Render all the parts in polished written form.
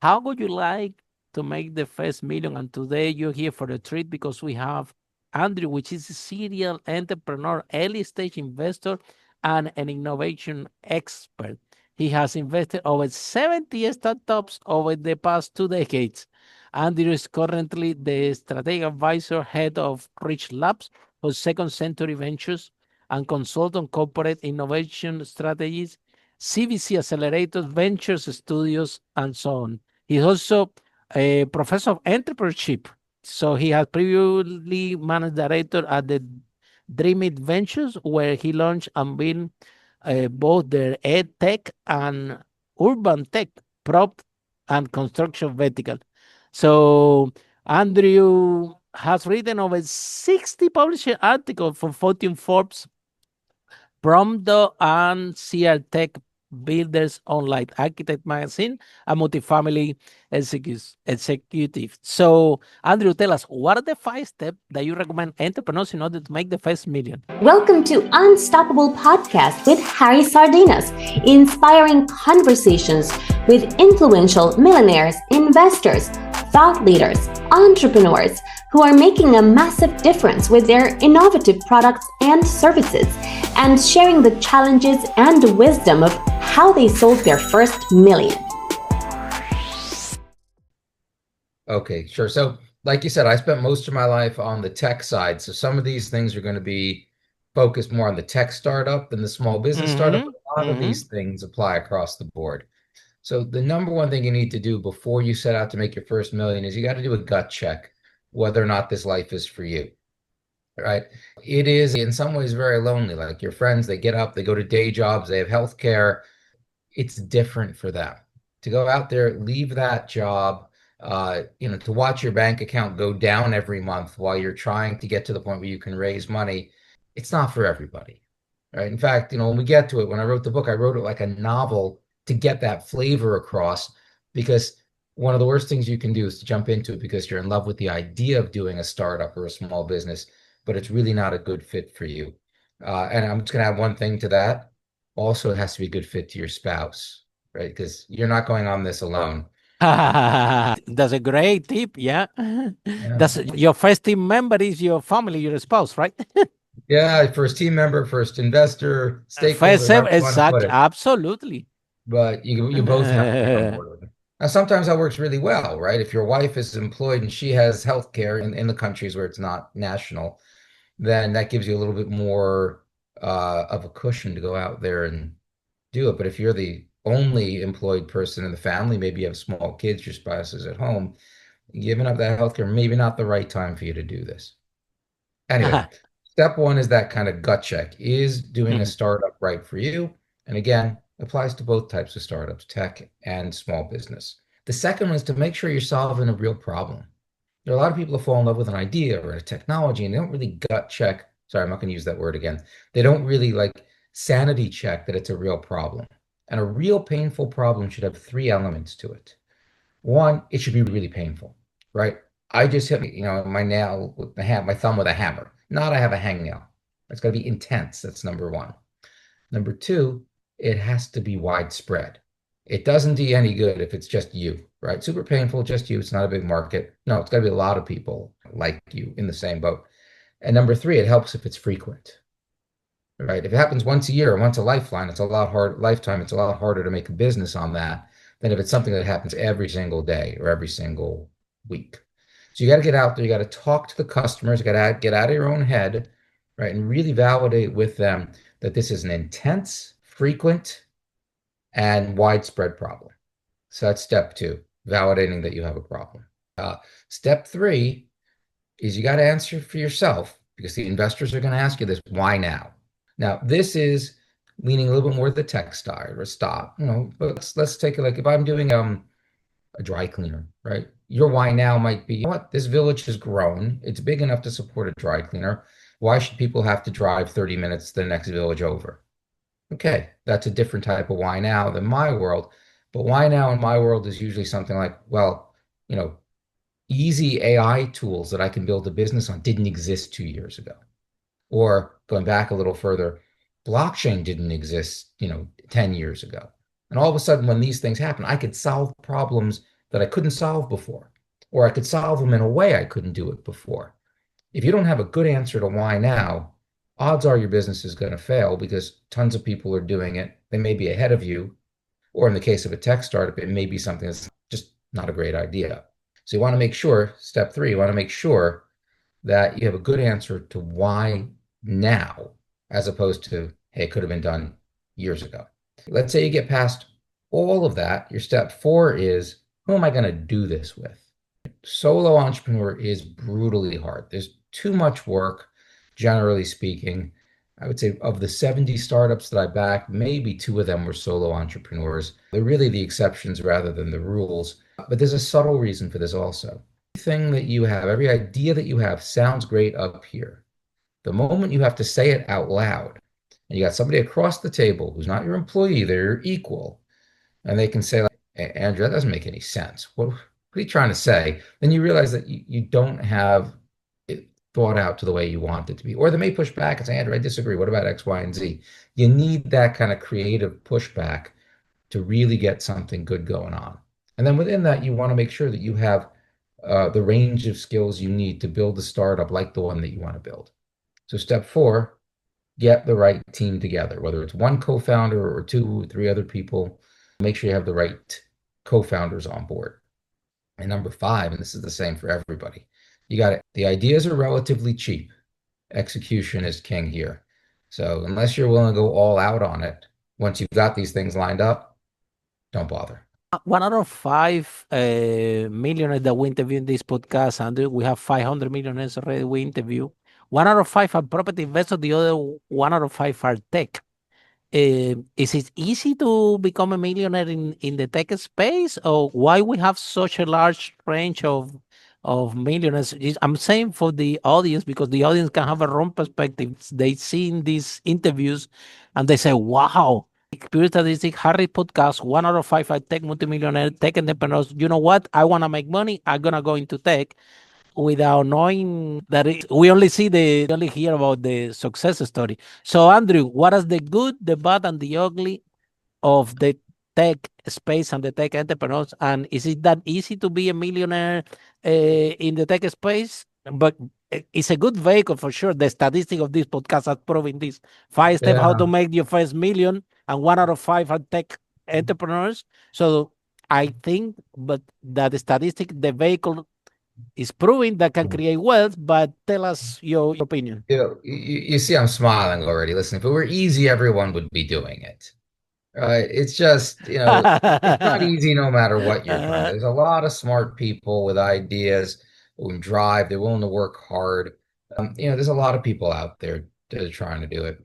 How would you like to make the first million? And today you're here for the treat because we have Andrew, which is a serial entrepreneur, early stage investor, and an innovation expert. He has invested over 70 startups over the past 2 decades. Andrew is currently the strategic advisor, head of Rich Labs for Second Century Ventures, and consult on corporate innovation strategies, CVC accelerators, ventures studios, and so on. He's also a professor of entrepreneurship. So he has previously managed director at the Dream It Ventures, where he launched and built both the ed tech and urban tech, prop and construction vertical. So Andrew has written over 60 published articles for Fortune, Forbes, Prompto, and CR Tech Builders Online, Architect Magazine, and Multifamily Executive. So, Andrew, tell us, what are the 5 steps that you recommend entrepreneurs in order to make the first million? Welcome to Unstoppable Podcast with Harry Sardinas, inspiring conversations with influential millionaires, investors, thought leaders, entrepreneurs who are making a massive difference with their innovative products and services, and sharing the challenges and wisdom of how they sold their first million. Okay, sure. So, like you said, I spent most of my life on the tech side. So some of these things are going to be focused more on the tech startup than the small business startup. But a lot of these things apply across the board. So the number one thing you need to do before you set out to make your first million is you got to do a gut check whether or not this life is for you. Right? It is in some ways very lonely. Like your friends, they get up, they go to day jobs, they have health care. It's different for them. To go out there, leave that job, to watch your bank account go down every month while you're trying to get to the point where you can raise money, it's not for everybody. Right? In fact, when we get to it, when I wrote the book, I wrote it like a novel to get that flavor across, because one of the worst things you can do is to jump into it because you're in love with the idea of doing a startup or a small business, but it's really not a good fit for you. And I'm just going to add one thing to that. Also, it has to be a good fit to your spouse, right? Because you're not going on this alone. That's a great tip. Yeah. That's your first team member is your family, your spouse, right? Yeah, first team member, first investor, stakeholder, First, however you want to put exactly. it. Absolutely. But you both have to be on board with it. Now, sometimes that works really well, right? If your wife is employed and she has health care in the countries where it's not national, then that gives you a little bit more of a cushion to go out there and do it. But if you're the only employed person in the family, maybe you have small kids, your spouse is at home, giving up that healthcare, maybe not the right time for you to do this. Anyway, step one is that kind of gut check. Is doing a startup right for you? And again, applies to both types of startups, tech and small business. The second one is to make sure you're solving a real problem. There are a lot of people who fall in love with an idea or a technology and they don't really gut check. Sorry, I'm not going to use that word again. They don't really sanity check that it's a real problem. And a real painful problem should have 3 elements to it. One, it should be really painful, right? I just hit, my nail with my thumb with a hammer. Not I have a hangnail. It's got to be intense. That's number one. Number two, it has to be widespread. It doesn't do you any good if it's just you, right? Super painful, just you. It's not a big market. No, it's got to be a lot of people like you in the same boat. And number three, it helps if it's frequent, right? If it happens once a year or once a lifetime, it's a lot harder to make a business on that than if it's something that happens every single day or every single week. So you got to get out there, you got to talk to the customers, you got to get out of your own head, right? And really validate with them that this is an intense, frequent, and widespread problem. So that's step two, validating that you have a problem. Step three is you got to answer for yourself, because the investors are going to ask you this, why now? Now, this is leaning a little bit more to the tech side or stop, but let's take it like if I'm doing a dry cleaner, right? Your why now might be, what, this village has grown. It's big enough to support a dry cleaner. Why should people have to drive 30 minutes to the next village over? Okay, that's a different type of why now than my world. But why now in my world is usually something like, well, easy AI tools that I can build a business on didn't exist 2 years ago. Or going back a little further, blockchain didn't exist, 10 years ago. And all of a sudden, when these things happen, I could solve problems that I couldn't solve before, or I could solve them in a way I couldn't do it before. If you don't have a good answer to why now, odds are your business is going to fail because tons of people are doing it. They may be ahead of you, or in the case of a tech startup, it may be something that's just not a great idea. So you want to make sure, step three, you want to make sure that you have a good answer to why now, as opposed to, hey, it could have been done years ago. Let's say you get past all of that. Your step four is, who am I going to do this with? Solo entrepreneur is brutally hard. There's too much work, generally speaking. I would say of the 70 startups that I backed, maybe two of them were solo entrepreneurs. They're really the exceptions rather than the rules. But there's a subtle reason for this also. Everything that you have, every idea that you have sounds great up here. The moment you have to say it out loud, and you got somebody across the table who's not your employee, they're your equal, and they can say, like, Andrew, that doesn't make any sense. What are you trying to say? Then you realize that you don't have it thought out to the way you want it to be. Or they may push back and say, Andrew, I disagree. What about X, Y, and Z? You need that kind of creative pushback to really get something good going on. And then within that, you want to make sure that you have the range of skills you need to build a startup like the one that you want to build. So step four, get the right team together, whether it's one co-founder or two, three other people. Make sure you have the right co-founders on board. And number five, and this is the same for everybody, you got it. The ideas are relatively cheap. Execution is king here. So unless you're willing to go all out on it, once you've got these things lined up, don't bother. One out of five millionaires that we interview in this podcast, Andrew, we have 500 millionaires already we interview. One out of five are property investors, the other one out of five are tech. Is it easy to become a millionaire in the tech space, or why we have such a large range of millionaires? I'm saying for the audience because the audience can have a wrong perspective. They see in these interviews and they say, "Wow." Pure statistic, Harry podcast, one out of five are tech multimillionaire, tech entrepreneurs. You know what? I want to make money. I'm gonna go into tech without knowing that we only only hear about the success story. So, Andrew, what is the good, the bad, and the ugly of the tech space and the tech entrepreneurs? And is it that easy to be a millionaire in the tech space? But it's a good vehicle for sure. The statistic of this podcast has proven this. Five steps how to Yeah. make your first million, and one out of five are tech entrepreneurs. So I think, but that the statistic, the vehicle is proving that can create wealth, but tell us your opinion. You see, I'm smiling already. Listen, if it were easy, everyone would be doing it. It's just, it's not easy no matter what you're trying to. There's a lot of smart people with ideas who can drive. They're willing to work hard. There's a lot of people out there that are trying to do it.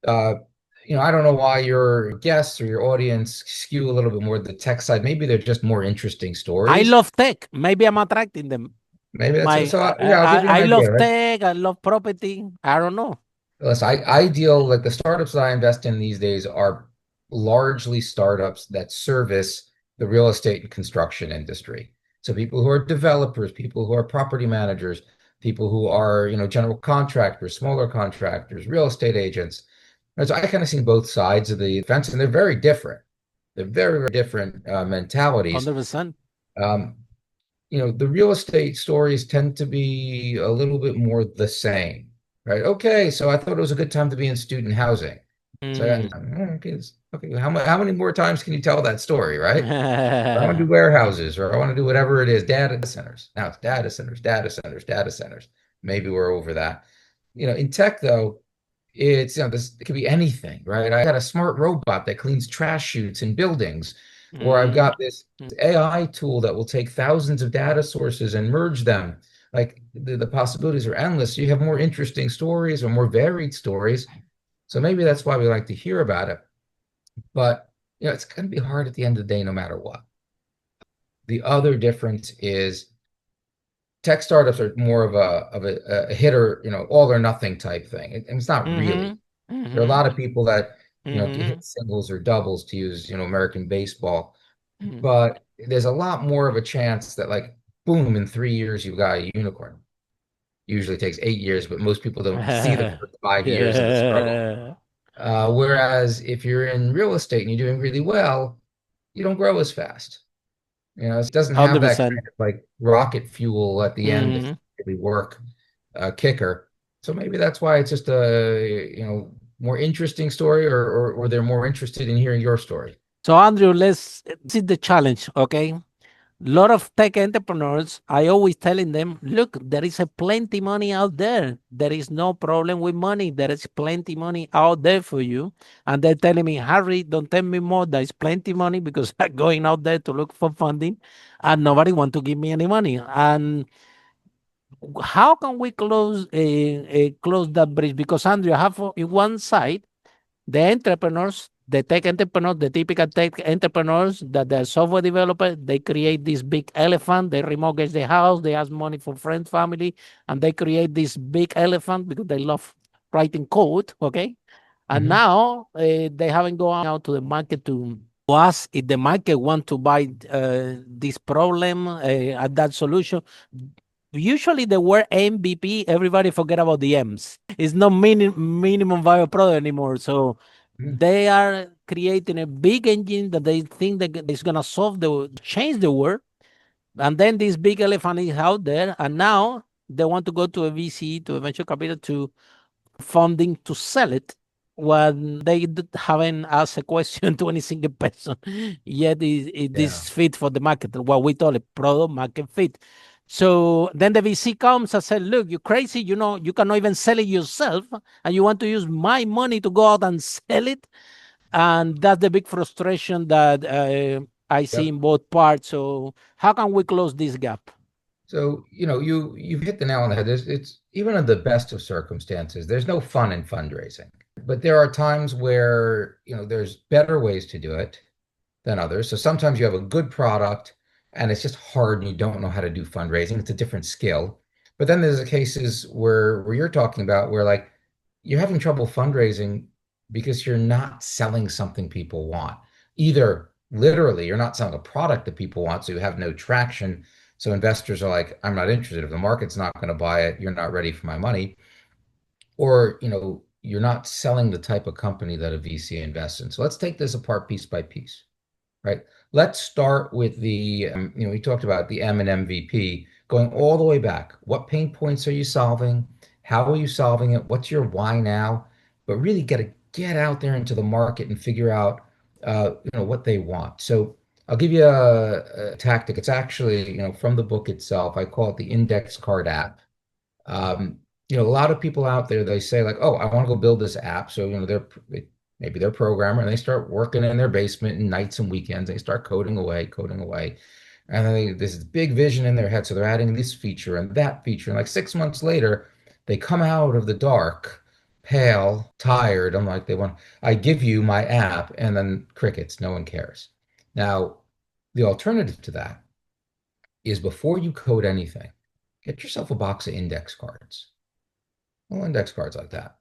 Uh, I don't know why your guests or your audience skew a little bit more to the tech side. Maybe they're just more interesting I stories. love tech. Maybe I'm attracting them. Maybe that's it. My, So, yeah, I'll give you an I idea, love right? tech. I love property. I don't know. Listen, I deal like the startups that I invest in these days are largely startups that service the real estate and construction industry. So people who are developers, people who are property managers, people who are, general contractors, smaller contractors, real estate agents. And so I kind of seen both sides of the fence, and they're very different. They're very, very different mentalities. 100%. Um, the real estate stories tend to be a little bit more the same, right? Okay, so I thought it was a good time to be in student housing. So I got, Mm. okay, okay, how many more times can you tell that story, right? I want to do warehouses or I want to do whatever it is, data centers. Now it's data centers, data centers, data centers. Maybe we're over that. In tech though, it's this it could be anything, right? I got a smart robot that cleans trash chutes in buildings, or I've Mm. got this AI tool that will take thousands of data sources and merge them. Like the possibilities are endless. You have more interesting stories or more varied stories. So maybe that's why we like to hear about it. But it's going to be hard at the end of the day, no matter what. The other difference is tech startups are more of a hitter, all or nothing type thing. And it's not Mm-hmm. really. There are a Mm-hmm. lot of people that, can Mm-hmm. hit singles or doubles to use, American baseball. Mm-hmm. But there's a lot more of a chance that like, boom, in 3 years, you've got a unicorn. Usually takes 8 years, but most people don't see the first 5 years of the struggle. Yeah. Whereas if you're in real estate and you're doing really well, you don't grow as fast. It doesn't have that 100%. kind of like rocket fuel at the end if Hmm. you really work kicker. So maybe that's why it's just a, more interesting story, or they're more interested in hearing your story. So, Andrew, let's this is the challenge, okay? Lot of tech entrepreneurs, I always telling them, look, there is a plenty money out there. There is no problem with money. There is plenty money out there for you. And they're telling me, Harry, don't tell me more. There is plenty money because I'm going out there to look for funding and nobody want to give me any money. And how can we close that bridge? Because Andrew, I have in one side the entrepreneurs, the tech entrepreneurs, the typical tech entrepreneurs that the software developer, they create this big elephant, they remortgage the house, they ask money for friends, family, and they create this big elephant because they love writing code, okay? And Hmm. now they haven't gone out to the market to ask if the market want to buy this problem at that solution. Usually the word MVP, everybody forget about the M's. It's not minimum viable product anymore. So they are creating a big engine that they think that is gonna change the world. And then this big elephant is out there, and now they want to go to a VC, to a venture capital, to funding to sell it when they haven't asked a question to any single person yet. Is Yeah. this fit for the market, what we call a product market fit? So then the VC comes and said, look, you're crazy, you cannot even sell it yourself, and you want to use my money to go out and sell it. And that's the big frustration that I see Yep. in both parts. So how can we close this gap? So, you've hit the nail on the head. It's even in the best of circumstances, there's no fun in fundraising. But there are times where, there's better ways to do it than others. So sometimes you have a good product and it's just hard and you don't know how to do fundraising. It's a different skill. But then there's the cases where you're talking about where like you're having trouble fundraising because you're not selling something people want. Either literally you're not selling a product that people want, so you have no traction. So investors are like, I'm not interested. If the market's not going to buy it, you're not ready for my money. Or, you're not selling the type of company that a VC invests in. So let's take this apart piece by piece, right? Let's start with we talked about the M and MVP going all the way back. What pain points are you solving? How are you solving it? What's your why now? But really get out there into the market and figure out, what they want. So I'll give you a tactic. It's actually, from the book itself. I call it the index card app. Um, a lot of people out there, they say like, oh, I want to go build this app. So, maybe they're a programmer and they start working in their basement and nights and weekends. They start coding away, coding away. And then this big vision in their head. So they're adding this feature and that feature. And like 6 months later, they come out of the dark, pale, tired. I'm like, I give you my app, and then crickets, no one cares. Now, the alternative to that is before you code anything, get yourself a box of index cards. Well, index cards like that.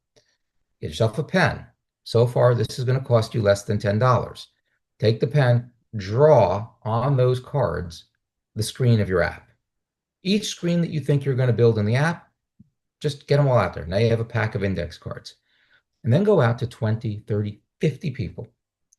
Get yourself a pen. So far, this is going to cost you less than $10. Take the pen, draw on those cards the screen of your app. Each screen that you think you're going to build in the app, just get them all out there. Now you have a pack of index cards. And then go out to 20, 30, 50 people.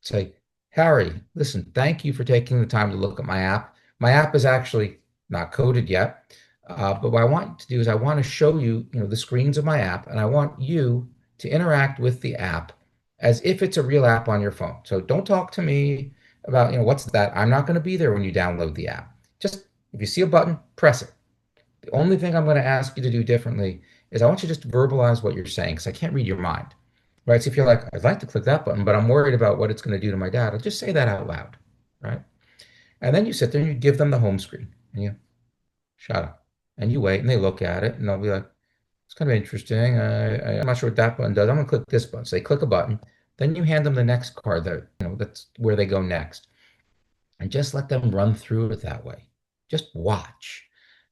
Say, Harry, listen, thank you for taking the time to look at my app. My app is actually not coded yet. But what I want to do is I want to show you, the screens of my app, and I want you to interact with the app as if it's a real app on your phone. So don't talk to me about, what's that? I'm not going to be there when you download the app. Just if you see a button, press it. The only thing I'm going to ask you to do differently is I want you just to verbalize what you're saying because I can't read your mind. Right? So if you're like, I'd like to click that button, but I'm worried about what it's going to do to my dad, I'll just say that out loud. Right? And then you sit there and you give them the home screen and you shut up and you wait and they look at it and they'll be like, it's kind of interesting. I'm not sure what that button does. I'm going to click this button. So they click a button. Then you hand them the next card that's where they go next. And just let them run through it that way. Just watch.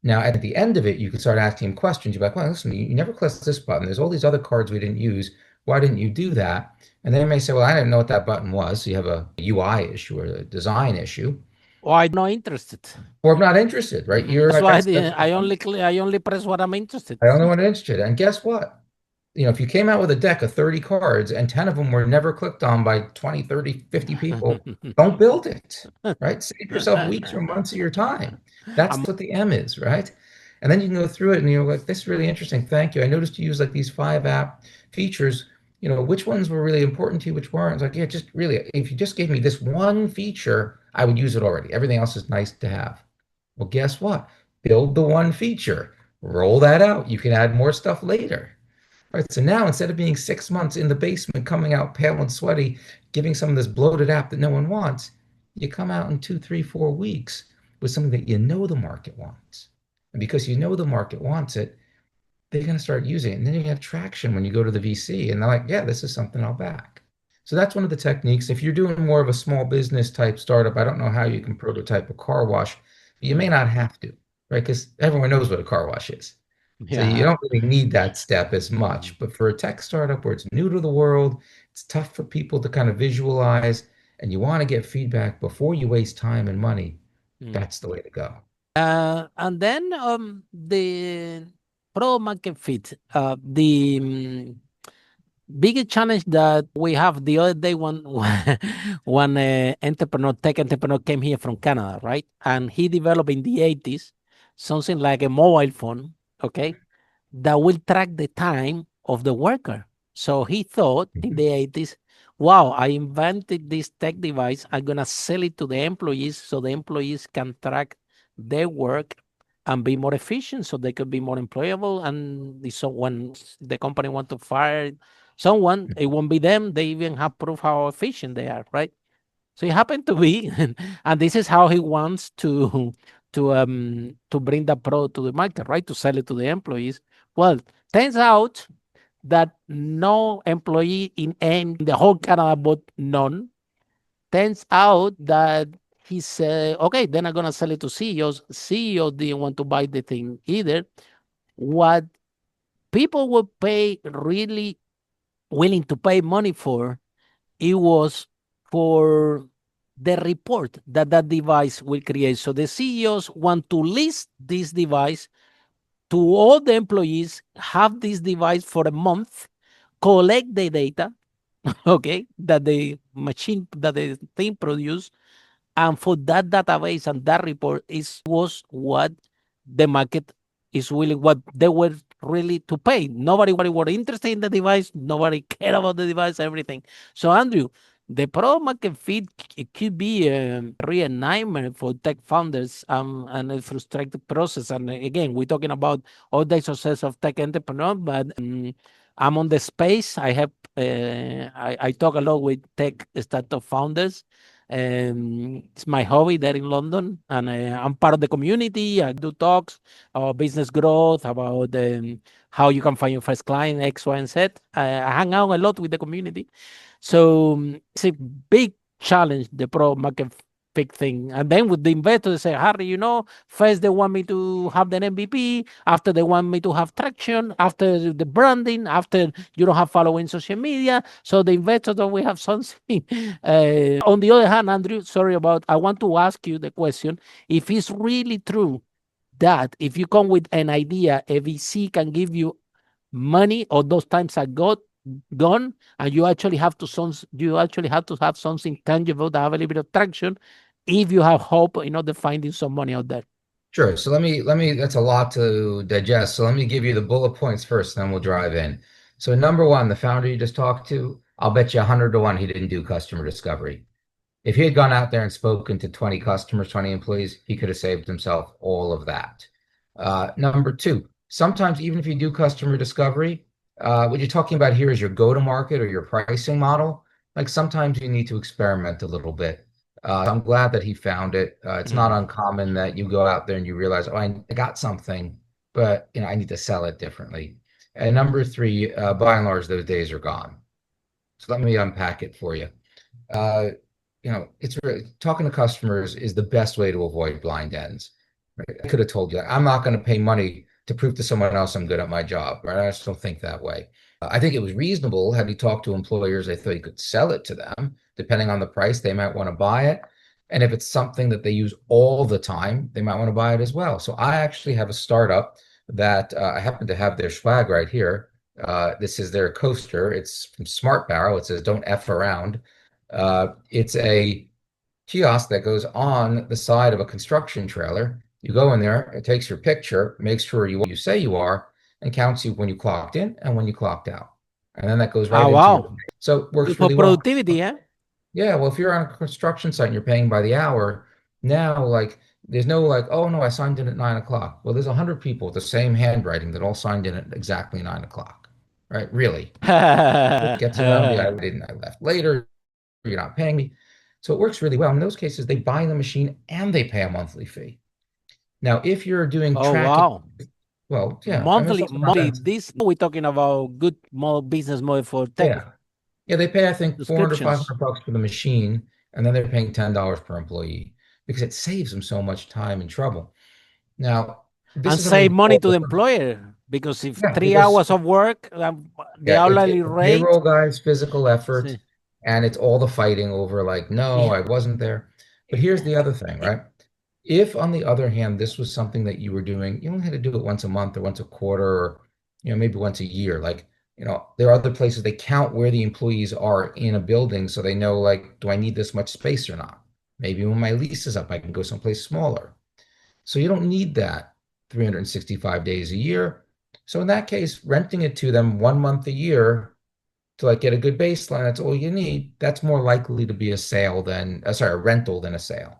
Now, at the end of it, you can start asking them questions. You're like, well, listen, you never clicked this button. There's all these other cards we didn't use. Why didn't you do that? And they may say, well, I didn't know what that button was. So you have a UI issue or a design issue. Or I'm not interested. Or I'm not interested, right? That's why I only press what I'm interested. I only want interested. And guess what? if you came out with a deck of 30 cards and 10 of them were never clicked on by 20, 30, 50 people, don't build it, right? Save yourself weeks or months of your time. That's Um, what the M is, right? And then you can go through it and you're like, this is really interesting. Thank you. I noticed you use like these 5 app features. Which ones were really important to you, which weren't? It's like, yeah, just really, if you just gave me this one feature, I would use it already. Everything else is nice to have. Well, guess what? Build the one feature, roll that out. You can add more stuff later. Right. So now instead of being 6 months in the basement, coming out pale and sweaty, giving some of this bloated app that no one wants, you come out in 2, 3, 4 weeks with something that you know the market wants. And because you know the market wants it, they're going to start using it. And then you have traction when you go to the VC and they're like, yeah, this is something I'll back. So that's one of the techniques. If you're doing more of a small business type startup, I don't know how you can prototype a car wash, but you may not have to, right? Because everyone knows what a car wash is. So you yeah. don't really need that step as much. But for a tech startup where it's new to the world, it's tough for people to kind of visualize, and you want to get feedback before you waste time and money, Mm. that's the way to go. And then the product market fit. The biggest challenge that we have the other day, one tech entrepreneur came here from Canada, right? And he developed in the 80s something like a mobile phone, okay, that will track the time of the worker. So he thought in Mhm. the 80s, wow, I invented this tech device. I'm going to sell it to the employees so the employees can track their work and be more efficient so they could be more employable. And so when the company want to fire someone, it won't be them. They even have proof how efficient they are, right? So it happened to be, and this is how he wants to bring the product to the market, right? To sell it to the employees. Well, turns out that no employee in the whole Canada bought none. Turns out that he said, okay, then I'm gonna sell it to CEOs. CEO didn't want to buy the thing either. What people would pay really willing to pay money for, it was for the report that that device will create. So the CEOs want to list this device to all the employees, have this device for a month, collect the data, okay, that the machine, that the thing produce, and for that database and that report was what the market is willing, what they were really to pay. Nobody were interested in the device. Nobody cared about the device, everything. So Andrew, the product market fit it could be a real nightmare for tech founders and a frustrated process. And again, we're talking about all the success of tech entrepreneur, but I'm on the space. I have I talk a lot with tech startup founders. It's my hobby there in London, and I'm part of the community. I do talks about business growth, about how you can find your first client, X, Y, and Z. I hang out a lot with the community. So it's a big challenge, the product market fit thing. And then with the investors, they say, Harry, first they want me to have the MVP, after they want me to have traction, after the branding, after you don't have following social media. So the investors don't we have something. On the other hand, Andrew, sorry about, I want to ask you the question, if it's really true that if you come with an idea, a VC can give you money, or those times are gone, and you actually have to have something tangible to have a little bit of traction if you have hope in order finding some money out there. Sure. So let me, that's a lot to digest. So let me give you the bullet points first, and then we'll drive in. So number one, the founder you just talked to, I'll bet you 100 to 1 he didn't do customer discovery. If he had gone out there and spoken to 20 customers, 20 employees, he could have saved himself all of that. Number two, sometimes even if you do customer discovery, what you're talking about here is your go-to-market or your pricing model. Like sometimes you need to experiment a little bit. I'm glad that he found it. It's not Mhm. uncommon that you go out there and you realize, oh, I got something, but I need to sell it differently. And number three, by and large, those days are gone. So let me unpack it for you. Uh, it's really talking to customers is the best way to avoid blind ends. Right? I could have told you I'm not going to pay money to prove to someone else I'm good at my job. Right? I just don't think that way. I think it was reasonable had he talked to employers. I thought he could sell it to them, depending on the price. They might want to buy it, and if it's something that they use all the time, they might want to buy it as well. So I actually have a startup that I happen to have their swag right here. This is their coaster. It's from Smart Barrel. It says "Don't F around." It's a kiosk that goes on the side of a construction trailer. You go in there, it takes your picture, makes sure you say you are, and counts you when you clocked in and when you clocked out. And then that goes right Oh, into your. wow. So it Good works for really well. productivity, eh? Yeah, well, if you're on a construction site and you're paying by the hour, now like there's no like, oh no, I signed in at 9 o'clock. Well, there's 100 people with the same handwriting that all signed in at exactly 9 o'clock. Right? Really. It gets around the I didn't, I left later, you're not paying me. So it works really well. In those cases, they buy the machine and they pay a monthly fee. Now, if you're doing Oh, tracking, wow. well, yeah, I mean, it's Monthly, also not that. this we're talking about good business model for tech Yeah. Yeah, they pay, I think, 400, subscriptions $500 for the machine, and then they're paying $10 per employee because it saves them so much time and trouble. Now, this and is something save money all to the the time. employer because if Yeah, three because hours of work, the yeah, hourly it's the rate. payroll guy's physical effort, See. and it's all the fighting over like, no, Yeah. I wasn't there. But here's the other thing, right? If, on the other hand, this was something that you were doing, you only had to do it once a month or once a quarter or, maybe once a year. Like, there are other places they count where the employees are in a building so they know, like, do I need this much space or not? Maybe when my lease is up, I can go someplace smaller. So you don't need that 365 days a year. So in that case, renting it to them 1 month a year to like get a good baseline, that's all you need. That's more likely to be a sale than, sorry, a rental than a sale.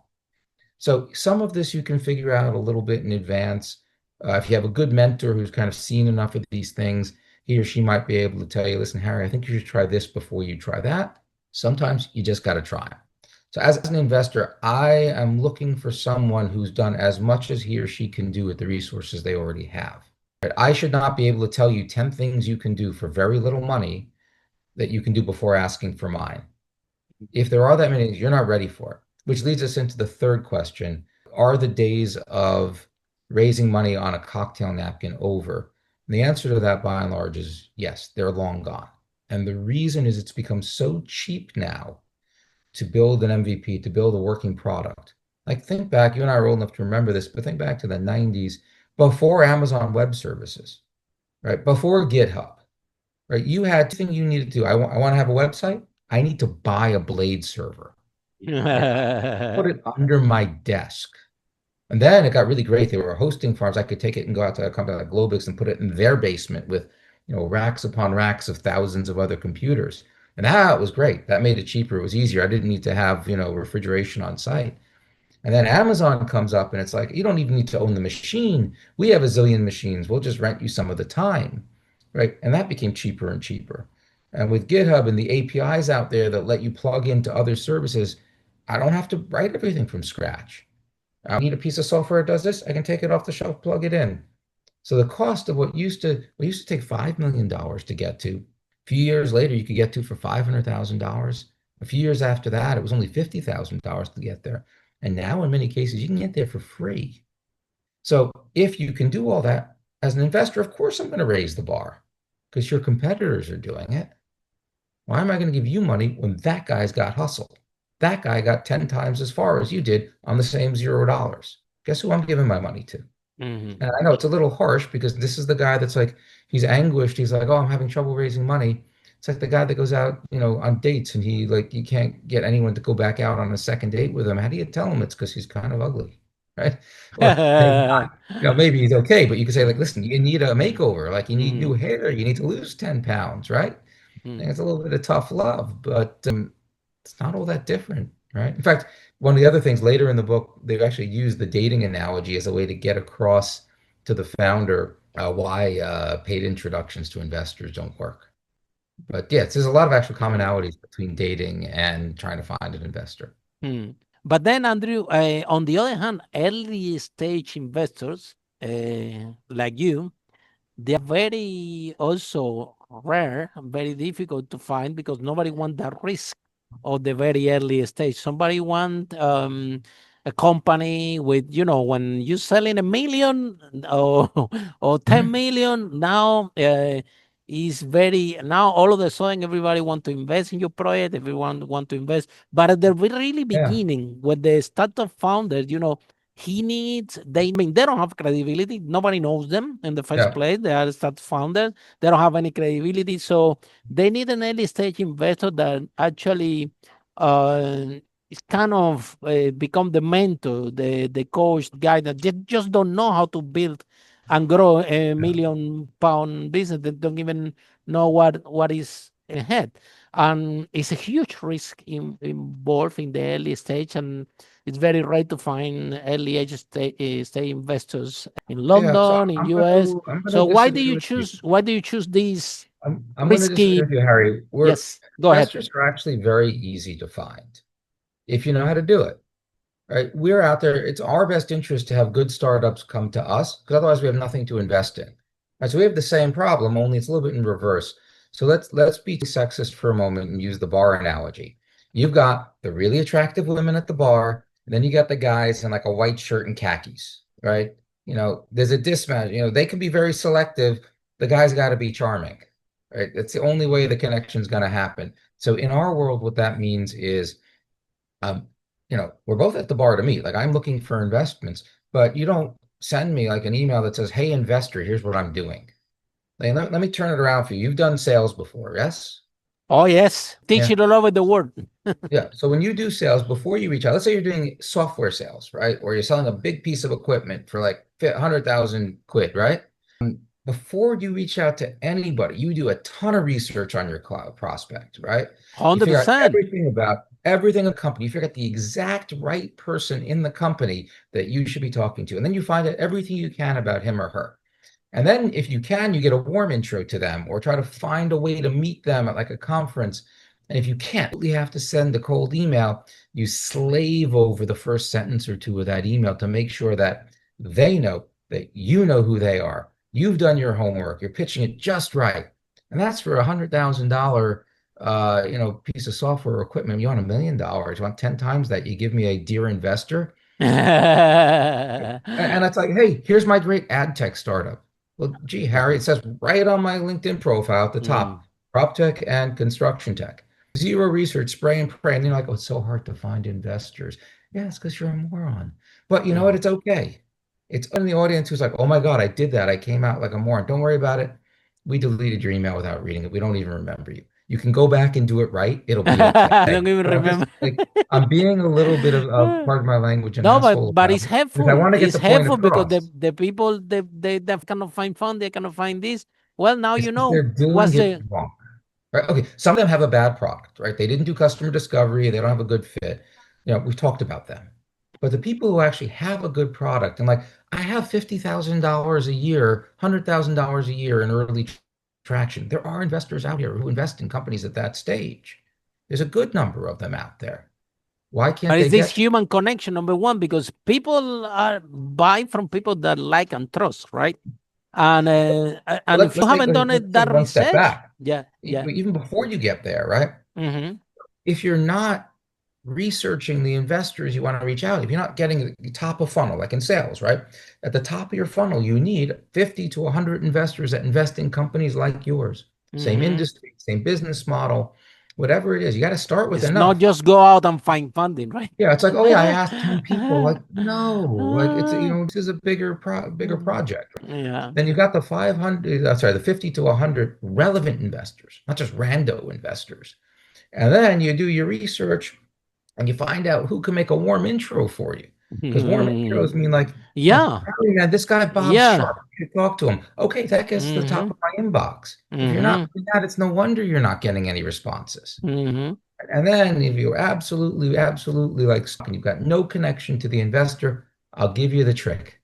So some of this you can figure out a little bit in advance. If you have a good mentor who's kind of seen enough of these things, he or she might be able to tell you, listen, Harry, I think you should try this before you try that. Sometimes you just got to try it. So as an investor, I am looking for someone who's done as much as he or she can do with the resources they already have. Right? I should not be able to tell you 10 things you can do for very little money that you can do before asking for mine. If there are that many, you're not ready for it, which leads us into the third question. Are the days of raising money on a cocktail napkin over? And the answer to that, by and large, is yes, they're long gone. And the reason is it's become so cheap now to build an MVP, to build a working product. Like, think back, you and I are old enough to remember this, but think back to the 90s before Amazon Web Services, right? Before GitHub, right? You had two things you needed to do. I want to have a website. I need to buy a Blade server. Right? Put it under my desk. And then it got really great. They were hosting farms. I could take it and go out to a company like Globix and put it in their basement with, racks upon racks of thousands of other computers. And that was great. That made it cheaper. It was easier. I didn't need to have, refrigeration on site. And then Amazon comes up and it's like, you don't even need to own the machine. We have a zillion machines. We'll just rent you some of the time. Right. And that became cheaper and cheaper. And with GitHub and the APIs out there that let you plug into other services, I don't have to write everything from scratch. I need a piece of software that does this. I can take it off the shelf, plug it in. So the cost of what used to take $5 million to get to, a few years later, you could get to for $500,000. A few years after that, it was only $50,000 to get there. And now, in many cases, you can get there for free. So if you can do all that as an investor, of course, I'm going to raise the bar because your competitors are doing it. Why am I going to give you money when that guy's got hustle? That guy got 10 times as far as you did on the same $0. Guess who I'm giving my money to? Mhm. And I know it's a little harsh because this is the guy that's like, he's anguished. He's like, oh, I'm having trouble raising money. It's like the guy that goes out, on dates and he like, you can't get anyone to go back out on a second date with him. How do you tell him it's because he's kind of ugly, right? Or maybe not. Maybe he's okay, but you can say like, listen, you need a makeover. Like you need new Mhm. hair. You need to lose 10 pounds, right? And Mhm. it's a little bit of tough love, but it's not all that different, right? In fact, one of the other things later in the book, they've actually used the dating analogy as a way to get across to the founder why paid introductions to investors don't work. But yeah, there's a lot of actual Mhm. commonalities between dating and trying to find an investor. Hmm. But then, Andrew, on the other hand, early stage investors like you, they are very also rare and very difficult to find because nobody wants that risk of the very early stage. Somebody want a company with, when you selling 1 million or or ten Mhm. million, now is very now all of a sudden everybody want to invest in your project, everyone want to invest. But at the really Yeah. beginning, when the startup founders, he needs, they don't have credibility. Nobody knows them in the first Yeah. place. They are start founders. They don't have any credibility. So they need an early stage investor that actually uh, is kind of become the mentor, the coach, guy that just don't know how to build and grow a Yeah. £1 million business. They don't even know what is ahead. And it's a huge risk involved in the early stage, and it's very rare to find early age stage investors in Yeah. So London, in US. I'm gonna So why do disagree you with you. choose? Why do you choose these I'm going to disagree risky? with you, Harry. Yes, go ahead. Investors are actually very easy to find if you know how to do it. Right? We're out there. It's our best interest to have good startups come to us because otherwise we have nothing to invest in. Right? So we have the same problem, only it's a little bit in reverse. So let's be sexist for a moment and use the bar analogy. You've got the really attractive women at the bar, and then you got the guys in like a white shirt and khakis, right? There's a dismatch. They can be very selective. The guy's got to be charming, right? That's the only way the connection's going to happen. So in our world, what that means is um, we're both at the bar to meet. Like I'm looking for investments, but you don't send me like an email that says, "Hey, investor, here's what I'm doing." Like, let me turn it around for you. You've done sales before, yes? Oh yes, teach Yeah. it all over the world. Yeah. So when you do sales, before you reach out, let's say you're doing software sales, right? Or you're selling a big piece of equipment for like 100,000 quid, right? Before you reach out to anybody, you do a ton of research on your cloud prospect, right? You Hundred figure out percent. everything about everything in the company. You figure out the exact right person in the company that you should be talking to. And then you find out everything you can about him or her. And then if you can, you get a warm intro to them or try to find a way to meet them at like a conference. And if you can't, you have to send a cold email. You slave over the first sentence or two of that email to make sure that they know that you know who they are. You've done your homework. You're pitching it just right. And that's for $100,000 piece of software or equipment. You want $1 million, you want 10 times that. You give me a dear investor. And it's like, hey, here's my great ad tech startup. Well, gee, Harry, it says right on my LinkedIn profile at the top, prop tech and construction tech. Zero research, spray and pray. And you're like, oh, it's so hard to find investors. Yeah, it's because you're a moron. But you know what? It's okay. It's in the audience who's like, oh my God, I did that. I came out like a moron. Don't worry about it. We deleted your email without reading it. We don't even remember you. You can go back and do it right. It'll be okay. I don't even But I'm just remember. like, I'm being a little bit of part of my language, an No, asshole but about it's it because I helpful. want to get It's the point helpful because across. the people they cannot find fun, they cannot find this. Well, now It's you because know they're doing what's it the wrong. Right? Okay. Some of them have a bad product, right? They didn't do customer discovery. They don't have a good fit. We've talked about them. But the people who actually have a good product and like, I have $50,000 a year, $100,000 a year in early traction. There are investors out here who invest in companies at that stage. There's a good number of them out there. Why can't but they it's this get to you? human connection number one because people are buy from people that like and trust, right? And if you haven't done Let's it take that one step research, back. yeah, yeah. Even before you get there, right? Mm-hmm. If you're not researching the investors you want to reach out, if you're not getting the top of funnel, like in sales, right? At the top of your funnel, you need 50 to 100 investors that invest in companies like yours, same Mm-hmm. industry, same business model, whatever it is. You got to start with It's not enough. just go out and find funding, right? Yeah, it's like, oh yeah, I asked 10 people. Like, no, like this is a bigger project. Yeah. Then you've got the 500, the 50 to 100 relevant investors, not just rando investors. And then you do your research and you find out who can make a warm intro for you. Because warm intros mean like, Yeah. Harry, man, this guy Bob Yeah. Sharp, you should talk to him. Okay, that gets to the top Mm-hmm. of my inbox. If you're not Mm-hmm. doing that, it's no wonder you're not getting any responses. Mm-hmm. And then if you're absolutely like stuck and you've got no connection to the investor, I'll give you the trick.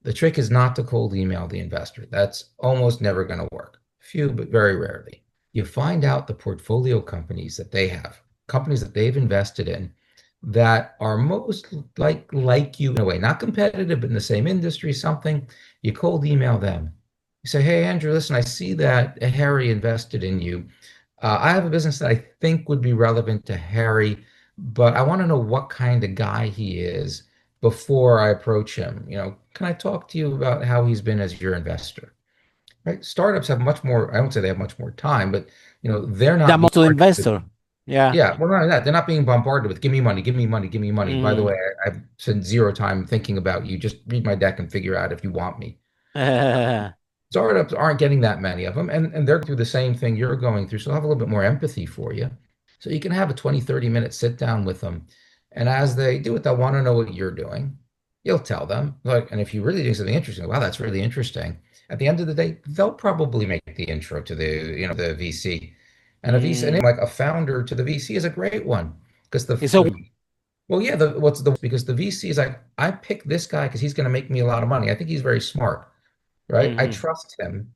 The trick is not to cold email the investor. That's almost never going to work. Few, but very rarely. You find out the portfolio companies that they have, companies that they've invested in that are most like you in a way, not competitive, but in the same industry, something. You cold email them. You say, hey, Andrew, listen, I see that Harry invested in you. I have a business that I think would be relevant to Harry, but I want to know what kind of guy he is before I approach him. Can I talk to you about how he's been as your investor? Right? Startups have much more, I won't say they have much more time, but they're That not being most to targeted. investor. Yeah. Yeah, well, not only that, they're not being bombarded with "give me money, give me money, give me money." By the Mm. way, I've spent zero time thinking about you. Just read my deck and figure out if you want me. Startups aren't getting that many of them, and they're through the same thing you're going through. So they'll have a little bit more empathy for you. So you can have a 20, 30-minute sit down with them. And as they do it, they'll want to know what you're doing. You'll tell them, like, and if you really do something interesting, wow, that's really interesting. At the end of the day, they'll probably make the intro to the VC. And a VC, and Mm. like a founder to the VC is a great one because It's a well, yeah, because the VC is like, I picked this guy because he's going to make me a lot of money. I think he's very smart, right? I Mhm. trust him.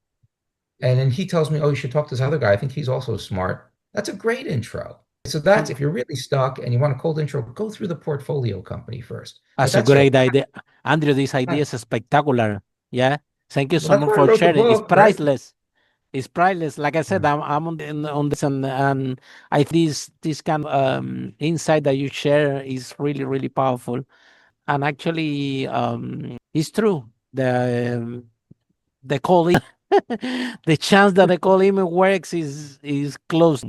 And then he tells me, oh, you should talk to this other guy. I think he's also smart. That's a great intro. So that's if you're really stuck and you want a cold intro, go through the portfolio company first. But That's a that's so great idea. Andrew, this idea is spectacular. Yeah. Thank you well, so that's much why I for wrote the sharing. It's book, right? priceless. It's priceless. Like I said, I'm on this, and I think this kind of insight that you share is really really powerful. And actually, it's true. The call the chance that the call email works is close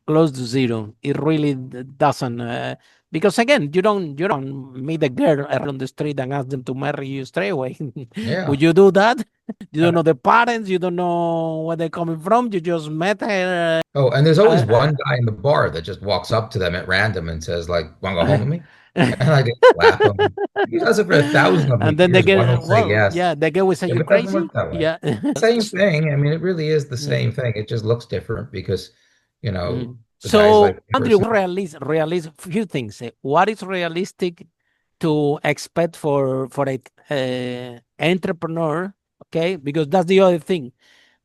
to zero. It really doesn't. Because again, you don't meet a girl around the street and ask them to marry you straight away. Yeah. Would you do that? You don't And know the parents. You don't know where they're coming from. You just met her. oh, and there's always one guy in the bar that just walks up to them at random and says, like, want to go home with me? And I just laugh. He does it for 1,000 of them. And He then they hears one get will say well, yes. yeah, the girl will say Yeah, you but it doesn't crazy. work that way. Yeah. Same thing. I mean, it really is the Mm, same thing. It just looks different because, mm. the guy's So like Andrew, person. realistic few things. What is realistic to expect for a entrepreneur? Okay, because that's the other thing.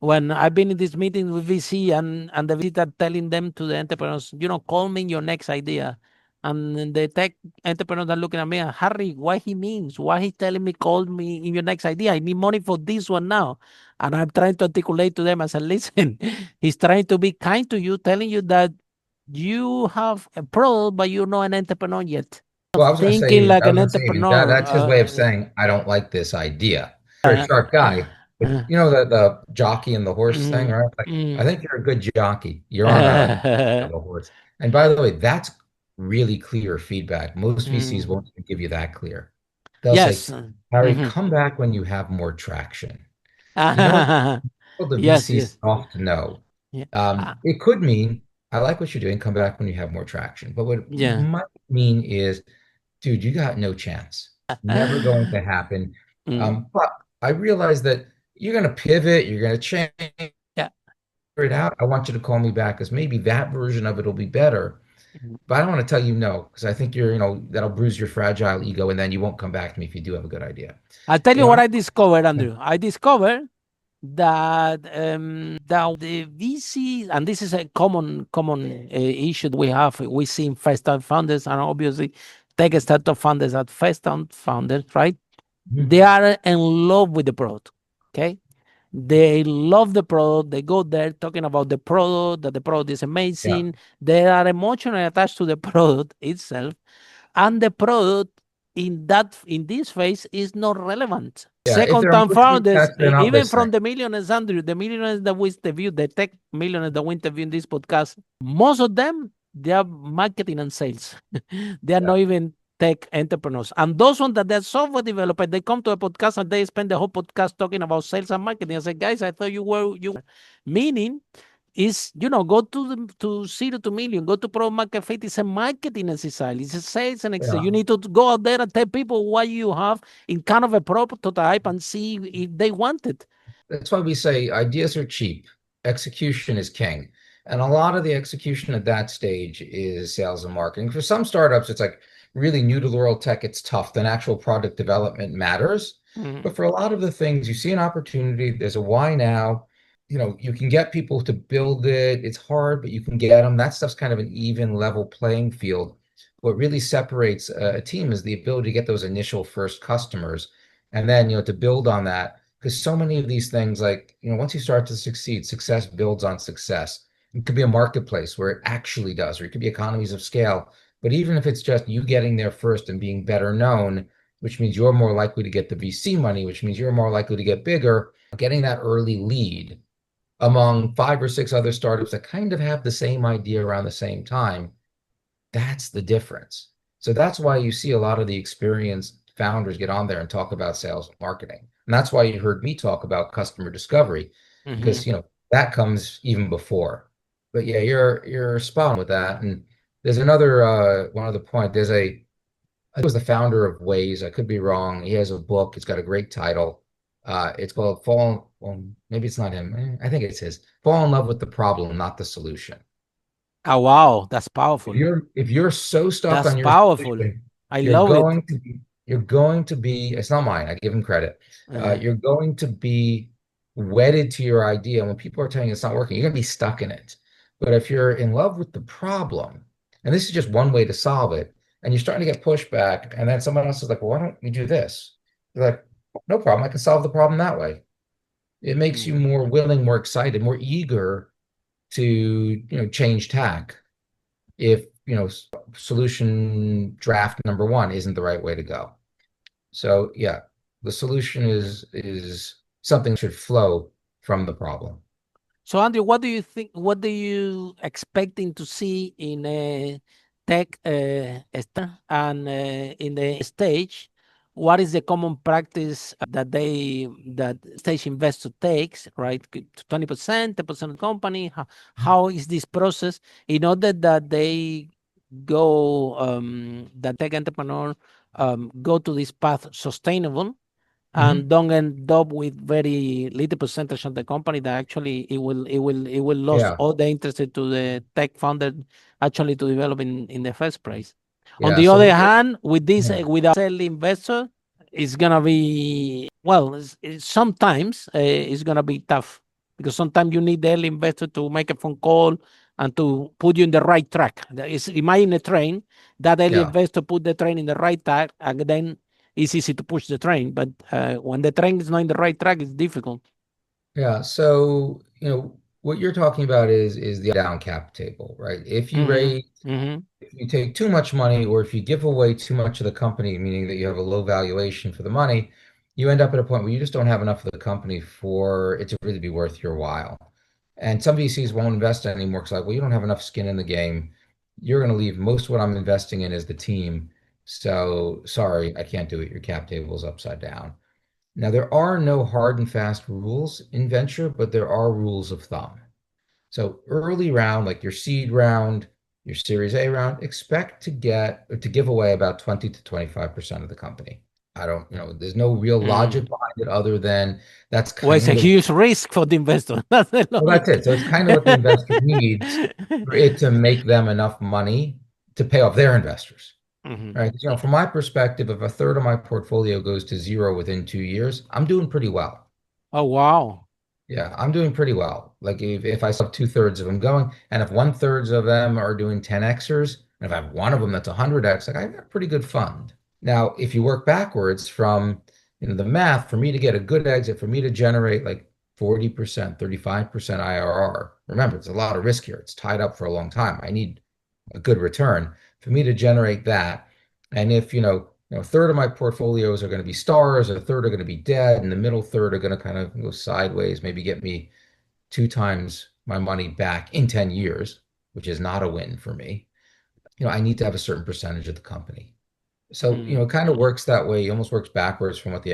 When I've been in this meeting with VC and the VC are telling them to the entrepreneurs, call me your next idea. And then the tech entrepreneurs are looking at me, Harry, what he means? Why he telling me call me in your next idea? I need money for this one now. And I'm trying to articulate to them, I said, listen, he's trying to be kind to you, telling you that you have a product, but you're not an entrepreneur yet. Well, I was going to Thinking say, like I was an going to say that entrepreneur. that's his way of saying, I don't like this idea. You're a Uh, sharp guy, but uh, the jockey and the horse thing, mm, right? Like, I mm. think you're a good jockey. You're on a of a horse. And by the way, that's really clear feedback. Most VCs Mm. won't even give you that clear. They'll say, Yes. Harry, Mhm. come back when you have more traction. You know what? Well, the Yes, VC's yes. soft no. Yeah. It could mean, I like what you're doing, come back when you have more traction. But what it Yeah. might mean is, dude, you got no chance. Never going to happen. Mm. But I realize that you're going to pivot, you're going to change Yeah. it out. I want you to call me back because maybe that version of it will be better. Mhm. But I don't want to tell you no because I think that'll bruise your fragile ego and then you won't come back to me if you do have a good idea. I'll tell You you know, what I, I discovered, Andrew. I discovered that the VC, and this is a common issue that we see in first time founders, and obviously tech startup founders at first time founders, right? They Mhm. are in love with the product. Okay. They love the product. They go there talking about the product, that the product is Yeah. amazing. They are emotionally attached to the product itself, and the product in this phase is not relevant. Yeah. If Second they're time emotionally founders, attached, they're not even listening. from the millionaires, Andrew, the millionaires that we interview, the tech millionaires that we interview in this podcast, most of them they are marketing and sales. They are Yeah. not even tech entrepreneurs. And those ones that they're software developers, they come to a podcast and they spend the whole podcast talking about sales and marketing. I said, guys, I thought you were meaning is go to 0 to million, go to product market fit. It's a marketing exercise, it's a sales and exercise. Yeah. You need to go out there and tell people what you have in kind of a prototype and see if they want it. That's why we say ideas are cheap, execution is king. And a lot of the execution at that stage is sales and marketing. For some startups, it's like really new to the world tech, it's tough. Then actual product development matters. Mm. But for a lot of the things, you see an opportunity, there's a why now. You can get people to build it. It's hard, but you can get them. That stuff's kind of an even level playing field. What really separates a team is the ability to get those initial first customers and then, to build on that because so many of these things, like, once you start to succeed, success builds on success. It could be a marketplace where it actually does, or it could be economies of scale. But even if it's just you getting there first and being better known, which means you're more likely to get the VC money, which means you're more likely to get bigger, getting that early lead among 5 or 6 other startups that kind of have the same idea around the same time, that's the difference. So that's why you see a lot of the experienced founders get on there and talk about sales and marketing. And that's why you heard me talk about customer discovery, Mm-hmm. because that comes even before. But yeah, you're spot on with that. And there's another one other point. I think it was the founder of Waze. I could be wrong. He has a book. It's got a great title. It's called well, maybe it's not him. I think it's his. Fall in love with the problem, not the solution. Oh wow, that's If powerful. you're so stuck That's on your powerful. solution, I you're love it. going to be you're going to be, it's not mine, I give him credit. Uh, You're going to be wedded to your idea. When people are telling you it's not working, you're going to be stuck in it. But if you're in love with the problem, and this is just one way to solve it, and you're starting to get pushback, and then someone else is like, well, why don't you do this? You're like, no problem, I can solve the problem that way. It makes you mm. more willing, more excited, more eager to, change tack if, solution draft number one isn't the right way to go. So yeah, the solution is something that should flow from the problem. So, Andrew, what do you think? What do you expecting to see in a tech and in the stage? What is the common practice that stage investor takes? Right, 20%, 10% of the company. How is this process in order that they go that tech entrepreneur go to this path sustainable Hmm. and don't end up with very little percentage of the company that actually it will lose Yeah, all the interest to the tech founder actually to develop in the first place. On yeah. the So other what you're, hand, with this yeah, without sell investor, it's gonna be well. Sometimes it's gonna be tough because sometimes you need the early investor to make a phone call and to put you in the right track. Imagine a train that early yeah, investor put the train in the right track, and then it's easy to push the train, but when the train is not in the right track, it's difficult. yeah. So, what you're talking about is the down cap table, right? Mm-hmm. Mm-hmm. If you take too much money, or if you give away too much of the company, meaning that you have a low valuation for the money, you end up at a point where you just don't have enough of the company for it to really be worth your while. And some VCs won't invest anymore because, like, well, you don't have enough skin in the game. You're going to leave. Most of what I'm investing in is the team. So sorry, I can't do it. Your cap table is upside down. Now, there are no hard and fast rules in venture, but there are rules of thumb. So early round, like your seed round, your Series A round, expect to get or to give away about 20 to 25% of the company. I don't, there's no real logic Mm. behind it other than that's Well, it's a kind of, huge risk for the investor. That's the well, that's logic. it. So it's kind of what the investor needs for it to make them enough money to pay off their investors. Mhm. Right. From my perspective, if a third of my portfolio goes to zero within 2 years, I'm doing pretty well. Oh, wow. Yeah, I'm doing pretty well. Like if I saw 2/3 of them going, and if 1/3 of them are doing 10Xers, and if I have one of them that's 100X, like I got a pretty good fund. Now, if you work backwards from, the math, for me to get a good exit, for me to generate like 40%, 35% IRR, remember, it's a lot of risk here. It's tied up for a long time. I need a good return for me to generate that. And if, a third of my portfolios are going to be stars, a third are going to be dead, and the middle third are going to kind of go sideways, maybe get me 2 times my money back in 10 years, which is not a win for me. I need to have a certain percentage of the company. So, Mm. it kind of works that way. It almost works backwards from what the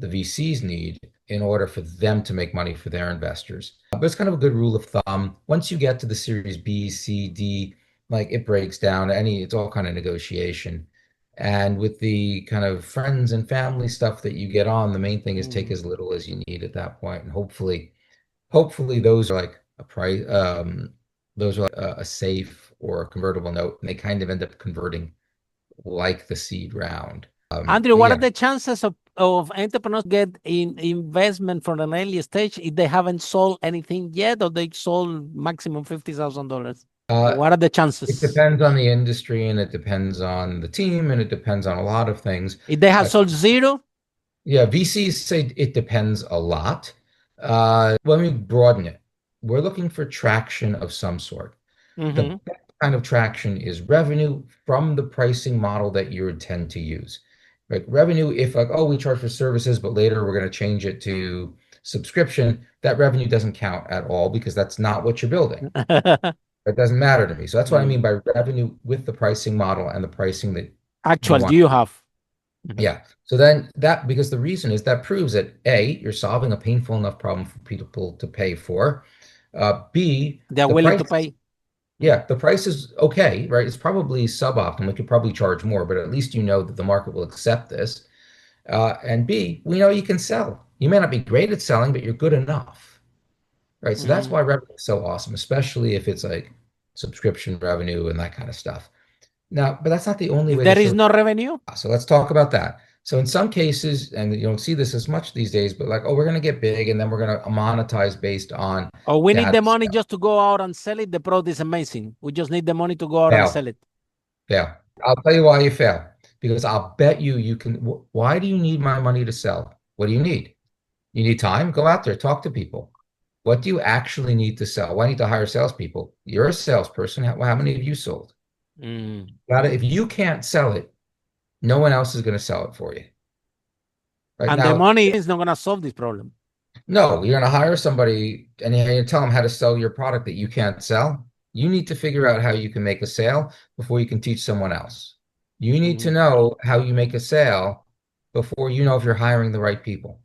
VCs need in order for them to make money for their investors. But it's kind of a good rule of thumb. Once you get to the Series B, C, D, like it breaks down it's all kind of negotiation. And with the kind of friends and family stuff that you get on, the main thing is take Mm. as little as you need at that point. And hopefully those are like a price, those are like a safe or a convertible note, and they kind of end up converting like the seed round. Andrew, But what are yeah, the chances of entrepreneurs get in investment from an early stage if they haven't sold anything yet or they sold maximum $50,000? uh, What are the it chances? depends on the industry, and it depends on the team, and it depends on a lot of things. If they have Uh, sold zero? yeah, VCs say it depends a lot. Let me broaden it. We're looking for traction of some sort. The Mm-hmm. best kind of traction is revenue from the pricing model that you intend to use. Like revenue, if like, oh, we charge for services, but later we're going to change it to subscription, that revenue doesn't count at all because that's not what you're building. It doesn't matter to me. So that's what I mean Mm. by revenue with the pricing model and the pricing that you Actual, want. you have. Mhm. Yeah. So then that, because the reason is that proves that A, you're solving a painful enough problem for people to pay for. B, They are the willing price, to pay. Mm. yeah, the price is okay, right? It's probably suboptimal. We could probably charge more, but at least you know that the market will accept this. And B, we know you can sell. You may not be great at selling, but you're good enough, right? So that's Mm. why revenue is so awesome, especially if it's like subscription revenue and that kind of stuff. Now, but that's not the only If way to there is show. no revenue, So let's talk about that. So in some cases, and you don't see this as much these days, but like, oh, we're going to get big and then we're going to monetize based on or we need data the money sales. just to go out and sell it, the product is amazing. We just need the money to go out and Fail, sell it. fail. I'll tell you why you fail. Because I'll bet you can. Why do you need my money to sell? What do you need? You need time? Go out there, talk to people. What do you actually need to sell? Why need to hire salespeople? You're a salesperson. How many have you sold? Mm. If you can't sell it, no one else is going to sell it for you. Right And the now, money is not going to solve this problem. no, you're going to hire somebody and you tell them how to sell your product that you can't sell. You need to figure out how you can make a sale before you can teach someone else. You need to Mm. know how you make a sale before you know if you're hiring the right people.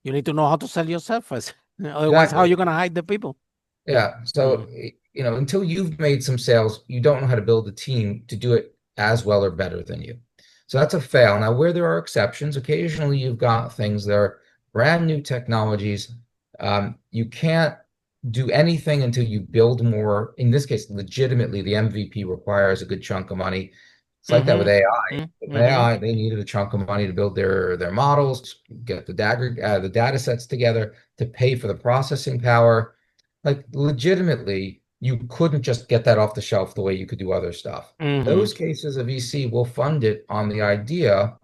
You need to know how to sell yourself first. Otherwise, how are Exactly. you going to hide the people? Yeah. So, Mm. until you've made some sales, you don't know how to build a team to do it as well or better than you. So that's a fail. Now, where there are exceptions, occasionally you've got things that are brand new technologies. You can't do anything until you build more. In this case, legitimately, the MVP requires a good chunk of money. It's like that with Mm-hmm. AI. With Mm-hmm. AI, they needed a chunk of money to build their models, get the data sets together to pay for the processing power. Like legitimately, you couldn't just get that off the shelf the way you could do other stuff. Mm-hmm. Those cases of VC will fund it on the idea,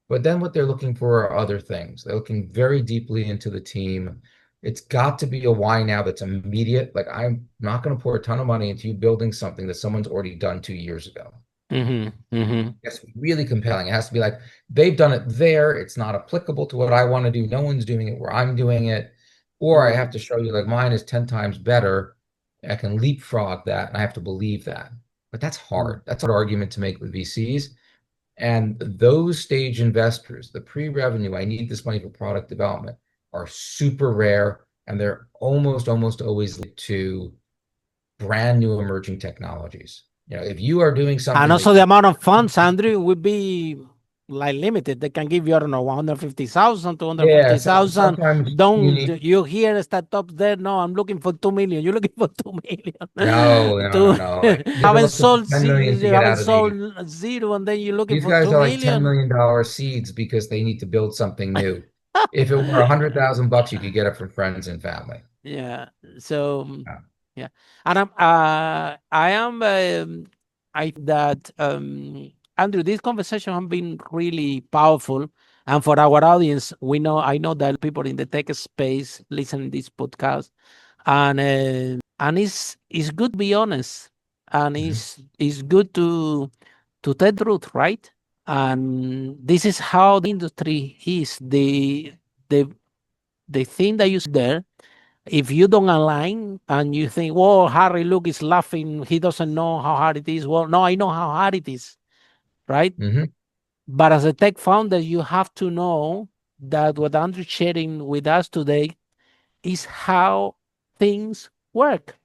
but then what they're looking for are other things. They're looking very deeply into the team. It's got to be a why now that's immediate. Like I'm not going to pour a ton of money into you building something that someone's already done 2 years ago. Mm-hmm. Mm-hmm. It's really compelling. It has to be like they've done it there. It's not applicable to what I want to do. No one's doing it where I'm doing it. Or I have Mm-hmm. to show you like mine is 10 times better. I can leapfrog that and I have to believe that. But that's hard. That's an argument to make with VCs. And those stage investors, the pre-revenue, I need this money for product development, are super rare. And they're almost always linked to brand new emerging technologies. If you are doing And something also that the amount of funds, Andrew, would be like limited. They can give you, I don't know, 150,000, two hundred yeah, fifty so thousand. sometimes you Don't need you hear startups there? No, I'm looking for 2 million. You're looking for 2 million. no, no, no, to no. Like you guys are haven't looking for sold 10 million to you get haven't out of sold the zero, and then you're looking these for guys two are like $10 million. million seeds because they need to build something new. If it were 100,000 bucks, you could get it from friends and family. Yeah. So Yeah. yeah, and I am I that Andrew, this conversation has been really powerful, and for our audience, I know that people in the tech space listen to this podcast, and it's good to be honest, and Mhm. it's good to tell the truth, right? And this is how the industry is. The the thing that you see there, if you don't align and you think, well, Harry, look, is laughing. He doesn't know how hard it is. Well, no, I know how hard it is, right? Mhm. But as a tech founder, you have to know that what Andrew's sharing with us today is how things work.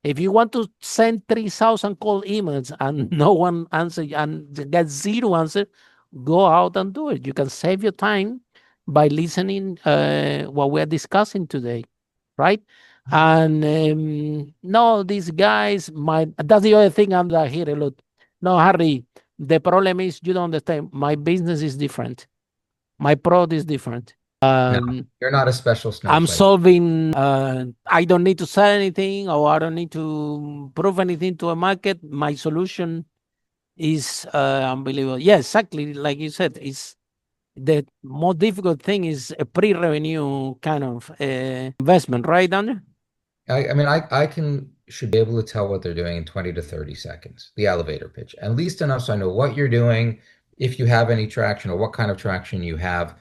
If you want to send 3,000 cold emails and no one answer and get zero answer, go out and do it. You can save your time by listening what we're discussing today, right? And no, these guys might. That's the other thing I'm that here a lot. No, Harry. The problem is you don't understand. My business is different. My product is different. No, you're not a special I'm snowflake. solving. I don't need to sell anything, or I don't need to prove anything to a market. My solution is unbelievable. Yeah, exactly. Like you said, it's the most difficult thing is a pre-revenue kind of investment, right, Andrew? I mean, I can should be able to tell what they're doing in 20 to 30 seconds, the elevator pitch, at least enough so I know what you're doing, if you have any traction or what kind of traction you have,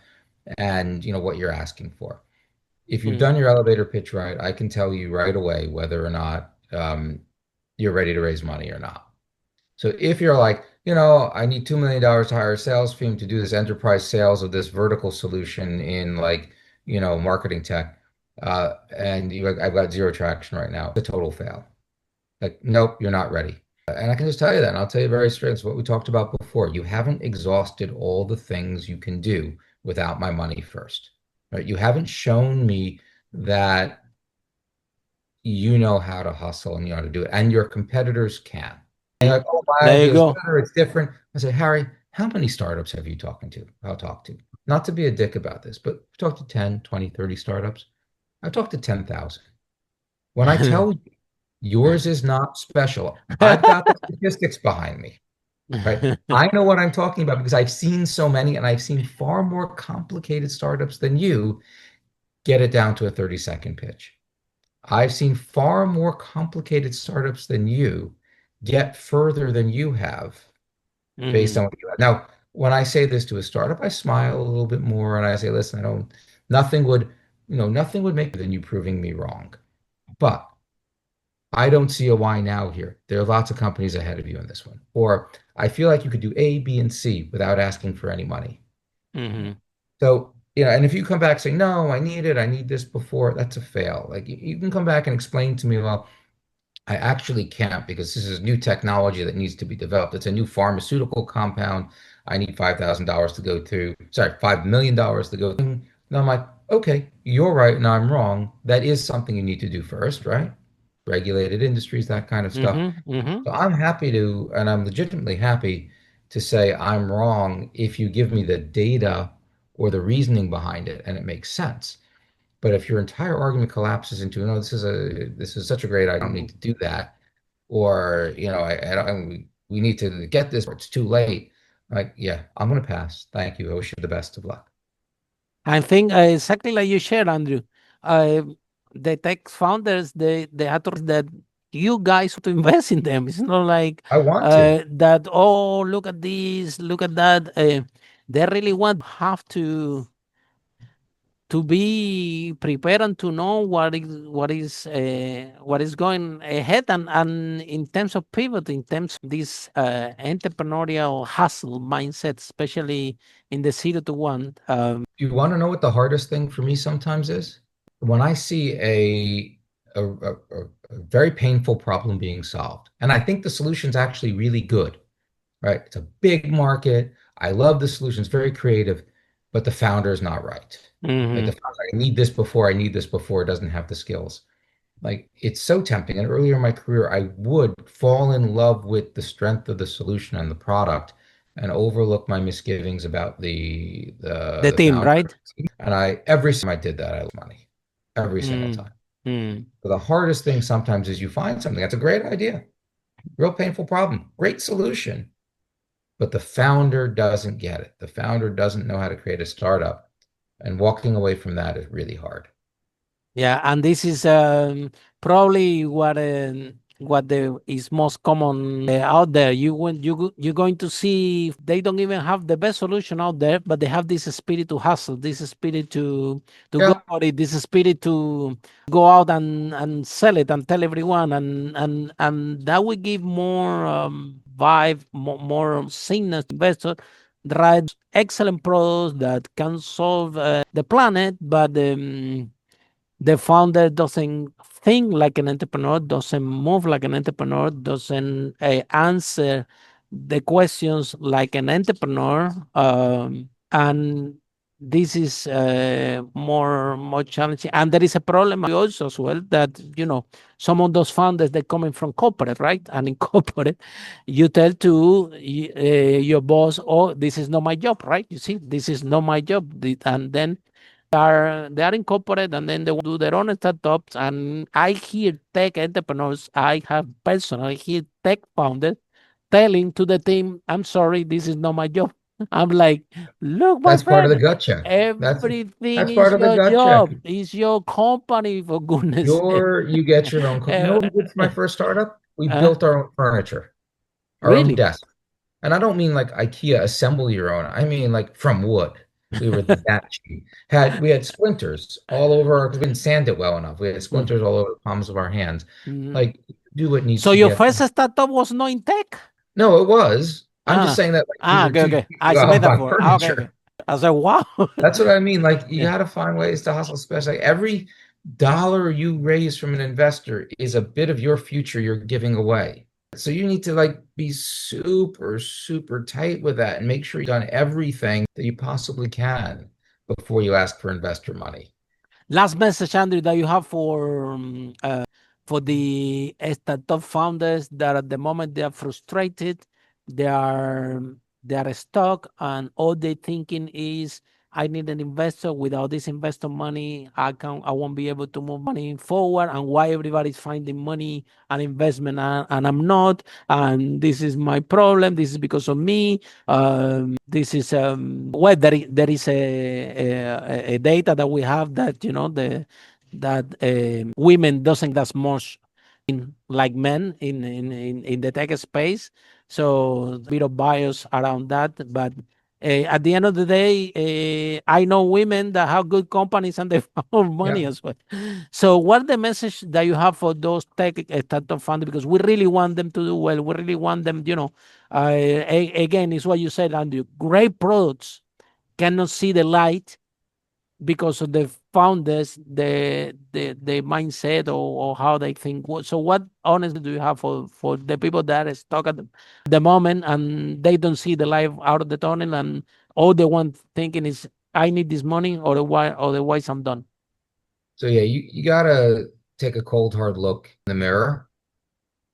and what you're asking for. If you've done your elevator pitch right, I can tell you right away whether or not you're ready to raise money or not. So if you're like, I need $2 million to hire a sales team to do this enterprise sales of this vertical solution in like, marketing tech, and I've got zero traction right now, it's a total fail. Like, nope, you're not ready. And I can just tell you that, and I'll tell you very straight, it's what we talked about before. You haven't exhausted all the things you can do without my money first, right? You haven't shown me that you know how to hustle and you know how to do it, and your competitors can. And you're like, oh, my There you idea is go. better, it's different. I say, Harry, how many startups have you talking to? I'll talk to. Not to be a dick about this, but talk to 10, 20, 30 startups. I've talked to 10,000. When I tell you yours is not special, I've got the statistics behind me, right? I know what I'm talking about because I've seen so many and I've seen far more complicated startups than you get it down to a 30-second pitch. I've seen far more complicated startups than you get further than you have based on what you have. Now, when I say this to a startup, I smile a little bit more and I say, listen, nothing would, nothing would make than you proving me wrong. But I don't see a why now here. There are lots of companies ahead of you in this one. Or I feel like you could do A, B, and C without asking for any money. Mhm. So, and if you come back saying, no, I need it, I need this before, that's a fail. Like you can come back and explain to me, well, I actually can't because this is new technology that needs to be developed. It's a new pharmaceutical compound. I need $5,000 to go through, sorry, $5 million to go through. And I'm like, okay, you're right and I'm wrong. That is something you need to do first, right? Regulated industries, that kind of stuff. Mhm. Mhm. So I'm happy to, and I'm legitimately happy to say I'm wrong if you give me the data or the reasoning behind it and it makes sense. But if your entire argument collapses into, no, this is such a great idea, I don't need to do that, or I don't, we need to get this, or it's too late. Like, yeah, I'm gonna pass. Thank you. I wish you the best of luck. I think exactly like you shared, Andrew. Uh, the tech founders, they have to realize that you guys have to invest in them. It's not like I want to. that. Oh, look at this, look at that. They really want have to be prepared and to know what is going ahead, and in terms of pivot, in terms of this entrepreneurial hustle mindset, especially in the 0 to 1. Do you want to know what the hardest thing for me sometimes is? When I see a very painful problem being solved, and I think the solution's actually really good, right? It's a big market. I love the solution. It's very creative, but the founder is not right. Like the Mhm. founder, I need this before, I need this before, doesn't have the skills. Like it's so tempting. And earlier in my career, I would fall in love with the strength of the solution and the product and overlook my misgivings about the The the, the team, founder. right? And every time I did that, I lost money. Every single Mm. time. Mm. So the hardest thing sometimes is you find something that's a great idea, real painful problem, great solution, but the founder doesn't get it. The founder doesn't know how to create a startup, and walking away from that is really hard. Yeah, and this is probably what the is most common out there. You're going to see they don't even have the best solution out there, but they have this spirit to hustle, this spirit to go Yeah, for it, this spirit to go out and sell it and tell everyone, and that will give more vibe, more signals to investors. Right, excellent products that can solve the planet, but the founder doesn't think like an entrepreneur, doesn't move like an entrepreneur, doesn't answer the questions like an entrepreneur, and this is more challenging. And there is a problem also as well that some of those founders they coming from corporate, right? And in corporate, you tell to your boss, "Oh, this is not my job," right? You see, this is not my job, and then they are incorporated and then they do their own startups. And I hear tech entrepreneurs, I have personally hear tech founders telling to the team, I'm sorry, this is not my job. I'm like, look, my that's part of the friend, gut check. That's everything that's part is of the your gut check. job, is your company, for goodness sake. You get your own. You know Uh, what we did for my first startup? We uh, built our own furniture, our own really? desk. And I don't mean like IKEA assemble your own. I mean like from wood. We were that cheap. We had splinters all over because we didn't sand it well enough. We had Mm, splinters all over the palms of our hands. mm. Like, do what needs So to your get first done. startup was not in tech? No, it was. I'm just Ah, saying that like we were okay, too okay. cheap Ah, to it's a go out and buy metaphor. Ah, okay, okay. furniture. I said, wow. That's what I mean. Like you Yeah. got to find ways to hustle, especially every dollar you raise from an investor is a bit of your future you're giving away. So you need to like be super, super tight with that and make sure you've done everything that you possibly can before you ask for investor money. Last message, Andrew, that you have for the startup founders that at the moment they are frustrated, they are they are stuck, and all they thinking is, I need an investor. Without this investor money, I won't be able to move money forward. And why everybody's finding money and investment, and I'm not, and this is my problem. This is because of me. This is well, there is a data that we have that that women doesn't as much in like men in the tech space. So a bit of bias around that, but at the end of the day, I know women that have good companies and they found money Yeah. as well. So, what the message that you have for those tech startup founders? Because we really want them to do well. We really want them, again, it's what you said, Andrew. Great products cannot see the light because of the founders, the mindset or how they think. So, what honestly do you have for the people that are stuck at the moment and they don't see the light out of the tunnel, and all they want thinking is, I need this money, or otherwise I'm done. So yeah, you gotta take a cold hard look in the mirror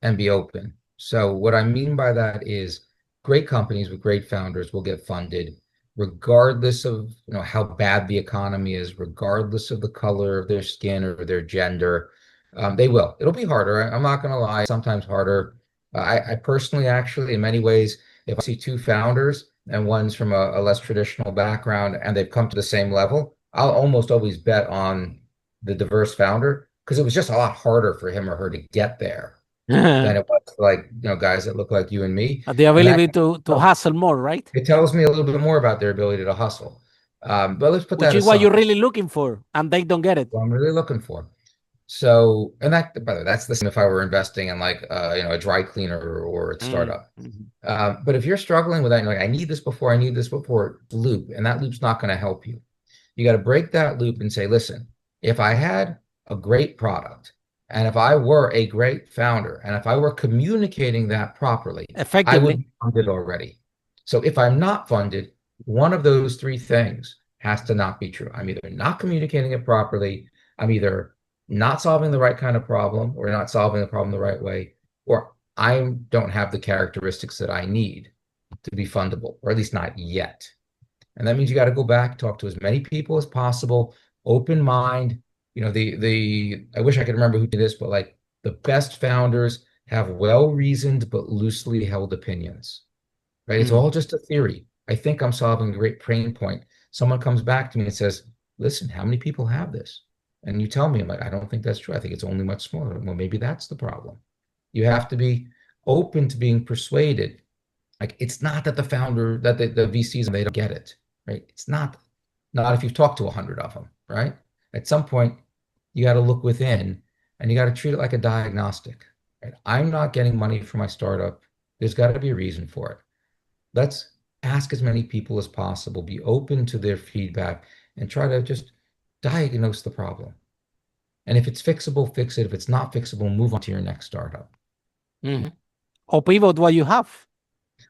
and be open. So what I mean by that is great companies with great founders will get funded regardless of, how bad the economy is, regardless of the color of their skin or their gender. They will. It'll be harder. I'm not going to lie, sometimes harder. I personally, actually, in many ways, if I see two founders and one's from a less traditional background and they've come to the same level, I'll almost always bet on the diverse founder because it was just a lot harder for him or her to get there than it was like, guys that look like you and me. The And that ability to hustle more, right? it tells me a little bit more about their ability to hustle. But let's put Which that is what aside. you're really looking for, and they don't get it. What I'm really looking for. So, and that, by the way, that's the same if I were investing in like, a dry cleaner or a Mm, startup. mhm. But if you're struggling with that, like, I need this before, I need this before, loop, and that loop's not going to help you. You got to break that loop and say, listen, if I had a great product and if I were a great founder and if I were communicating that properly, I would Effectively. be funded already. So if I'm not funded, one of those three things has to not be true. I'm either not communicating it properly, I'm either not solving the right kind of problem or not solving the problem the right way, or I don't have the characteristics that I need to be fundable, or at least not yet. And that means you got to go back, talk to as many people as possible, open mind. The I wish I could remember who did this, but like the best founders have well-reasoned but loosely held opinions, right? It's Mm. all just a theory. I think I'm solving a great pain point. Someone comes back to me and says, listen, how many people have this? And you tell me, I'm like, I don't think that's true. I think it's only much smaller. Well, maybe that's the problem. You have to be open to being persuaded. Like it's not that the founder, that the VCs, they don't get it, right? It's not if you've talked to 100 of them, right? At some point, you got to look within and you got to treat it like a diagnostic, right? I'm not getting money for my startup. There's got to be a reason for it. Let's ask as many people as possible, be open to their feedback, and try to just diagnose the problem. And if it's fixable, fix it. If it's not fixable, move on to your next startup. Mhm. Or pivot what you have.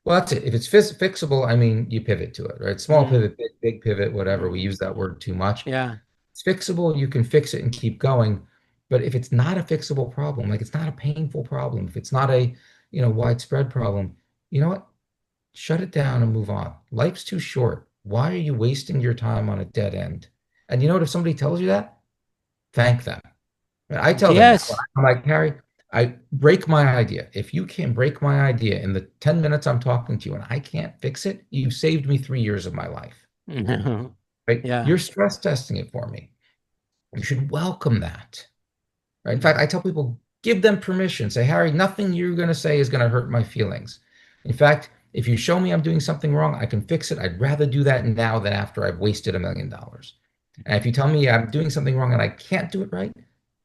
Well, that's it. If it's fixable, I mean, you pivot to it, right? Small Mm, pivot, big pivot, whatever. We mm, use that word too much. yeah. It's fixable, you can fix it and keep going. But if it's not a fixable problem, like it's not a painful problem, if it's not a, widespread problem, you know what? Shut it down and move on. Life's too short. Why are you wasting your time on a dead end? And you know what? If somebody tells you that, thank them. And I tell them that. Yes. I'm like, Harry, I break my idea. If you can break my idea in the 10 minutes I'm talking to you and I can't fix it, you've saved me 3 years of my life, right? Yeah. You're stress testing it for me. You should welcome that, right? In fact, I tell people, give them permission. Say, Harry, nothing you're going to say is going to hurt my feelings. In fact, If you show me I'm doing something wrong, I can fix it. I'd rather do that now than after I've wasted $1 million. And if you tell me I'm doing something wrong and I can't do it right,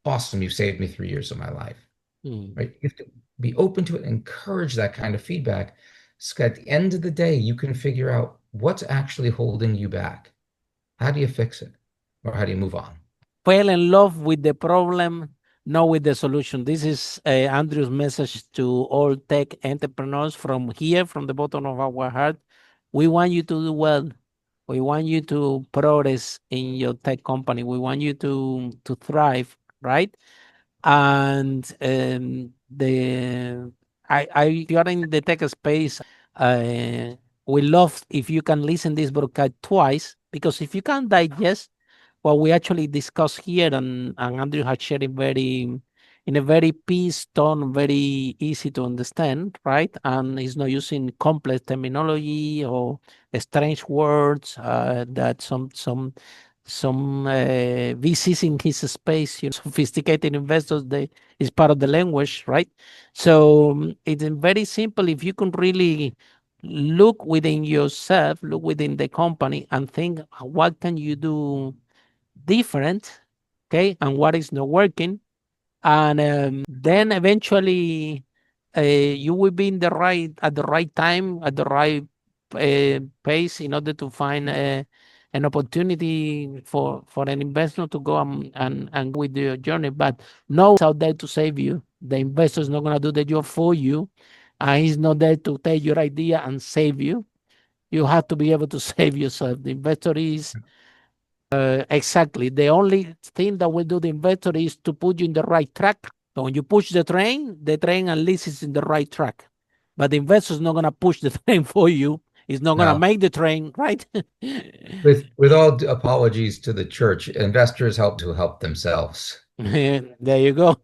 awesome, you saved me 3 years of my life. Mm. Right? You have to be open to it and encourage that kind of feedback. So at the end of the day, you can figure out what's actually holding you back. How do you fix it? Or how do you move on? Fell in love with the problem, not with the solution. This is Andrew's message to all tech entrepreneurs from here, from the bottom of our heart. We want you to do well. We want you to progress in your tech company. We want you to thrive, right? And the I if you are in the tech space, uh, we love if you can listen this broadcast twice, because if you can digest what we actually discussed here, and Andrew has shared it in a very peace tone, very easy to understand, right? And he's not using complex terminology or strange words that some VCs in his space, sophisticated investors, they is part of the language, right? So it's very simple. If you can really look within yourself, look within the company, and think, what can you do different, okay, and what is not working, and then eventually you will be in the right at the right time at the right pace in order to find an opportunity for an investor to go and go with your journey. But no one is out there to save you. The investor is not going to do the job for you, and he's not there to take your idea and save you. You have to be able to save yourself. The investor is exactly. The only thing that will do the investor is to put you in the right track. So when you push the train at least is in the right track. But the investor is not going to push the train for you. It's not going to No. make the train, right? With all apologies to the church, investors help themselves. There you go.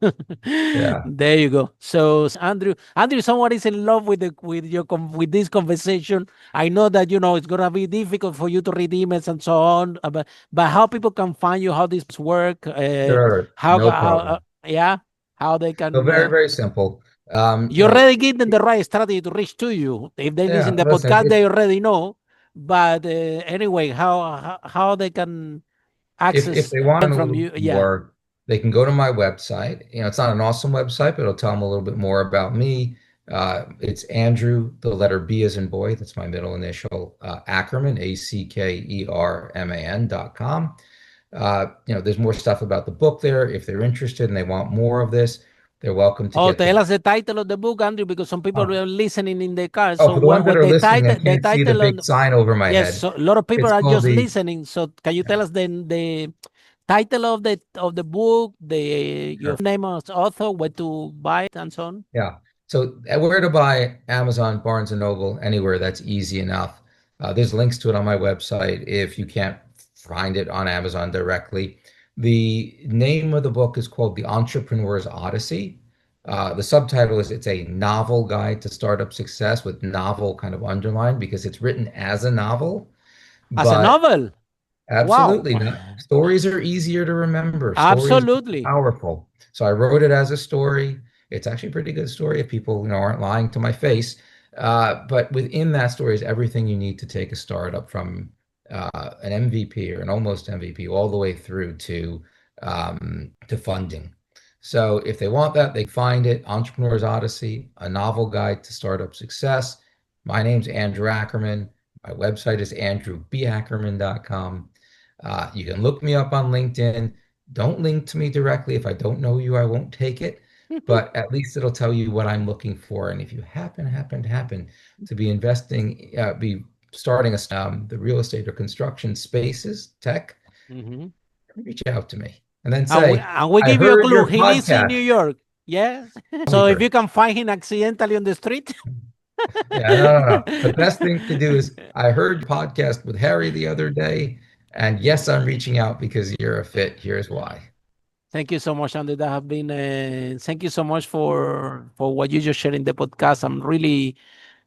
Yeah. There you go. So Andrew, someone is in love with with this conversation. I know that it's gonna be difficult for you to read emails and so on. But how people can find you, how this work, Sure. No problem. yeah, how they So can. very, very simple. You already give them the right strategy to reach to you. If they Yeah, listen the listen, podcast, they already know. But anyway, how they can if access they want a from little you? Yeah. more, they can go to my website. It's not an awesome website, but it'll tell them a little bit more about me. It's Andrew, the letter B as in boy, that's my middle initial, Ackerman, ACKERMAN.com. There's more stuff about the book there. If they're interested and they want more of this, they're welcome to Oh, get tell the. us the title of the book, Andrew, because some people Oh, are listening in the car. oh, So for the ones that what are the listening title, and can't see the big on sign over my yes, head, so a lot of people it's are called just the. listening. So can you tell Yeah, us the title of the book, the your sure. name of the author, where to buy it, and so on? Yeah. So where to buy Amazon, Barnes and Noble, anywhere, that's easy enough. There's links to it on my website if you can't find it on Amazon directly. The name of the book is called The Entrepreneur's Odyssey. The subtitle is It's a Novel Guide to Startup Success, with novel kind of underlined because it's written as a novel, As a but novel. Wow. absolutely not. Stories are easier to remember. Stories are Absolutely. powerful. So I wrote it as a story. It's actually a pretty good story if people, aren't lying to my face. But within that story is everything you need to take a startup from an MVP or an almost MVP all the way through to funding. So if they want that, they find it. Entrepreneur's Odyssey, a novel guide to startup success. My name's Andrew Ackerman. My website is andrewbackerman.com. You can look me up on LinkedIn. Don't link to me directly. If I don't know you, I won't take it. But at least it'll tell you what I'm looking for. And if you happen to be investing, be starting the real estate or construction spaces, tech, Hmm. reach out to me and then And we, say, and we I give you a heard clue. your He lives in New podcast. York. Yes. I'll be So if you great. can find him accidentally on the street. Yeah, no, no, no. The best thing to do is I heard your podcast with Harry the other day, and yes, I'm reaching out because you're a fit. Here's why. Thank you so much, Andy. That have been. Thank you so much for what you just shared in the podcast. I'm really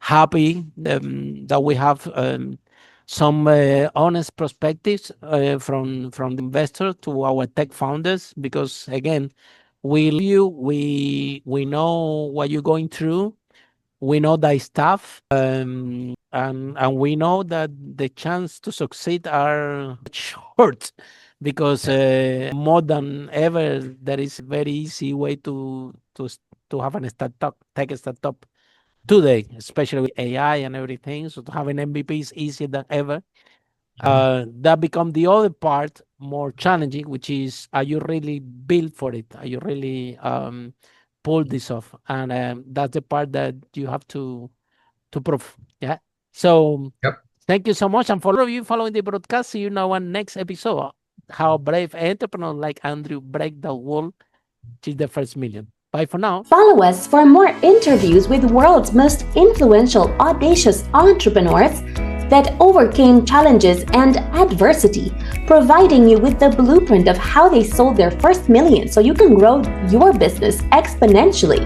happy that we have some honest perspectives from the investor to our tech founders. Because again, we love you. We know what you're going through, We know that it's tough, and we know that the chance to succeed are short because Yeah. more than ever there is a very easy way to have an startup, take a startup today, especially with AI and everything. So to have an MVP is easier than ever. Mhm. That become the other part more challenging, which is, are you really built for it? Are you really pull this off? And that's the part that you have to prove. Yeah. So Yep. thank you so much. And for all of you following the broadcast, see you now on next episode. How brave entrepreneur like Andrew break the wall to the first million. Bye for now. Follow us for more interviews with world's most influential, audacious entrepreneurs that overcame challenges and adversity, providing you with the blueprint of how they sold their first million so you can grow your business exponentially.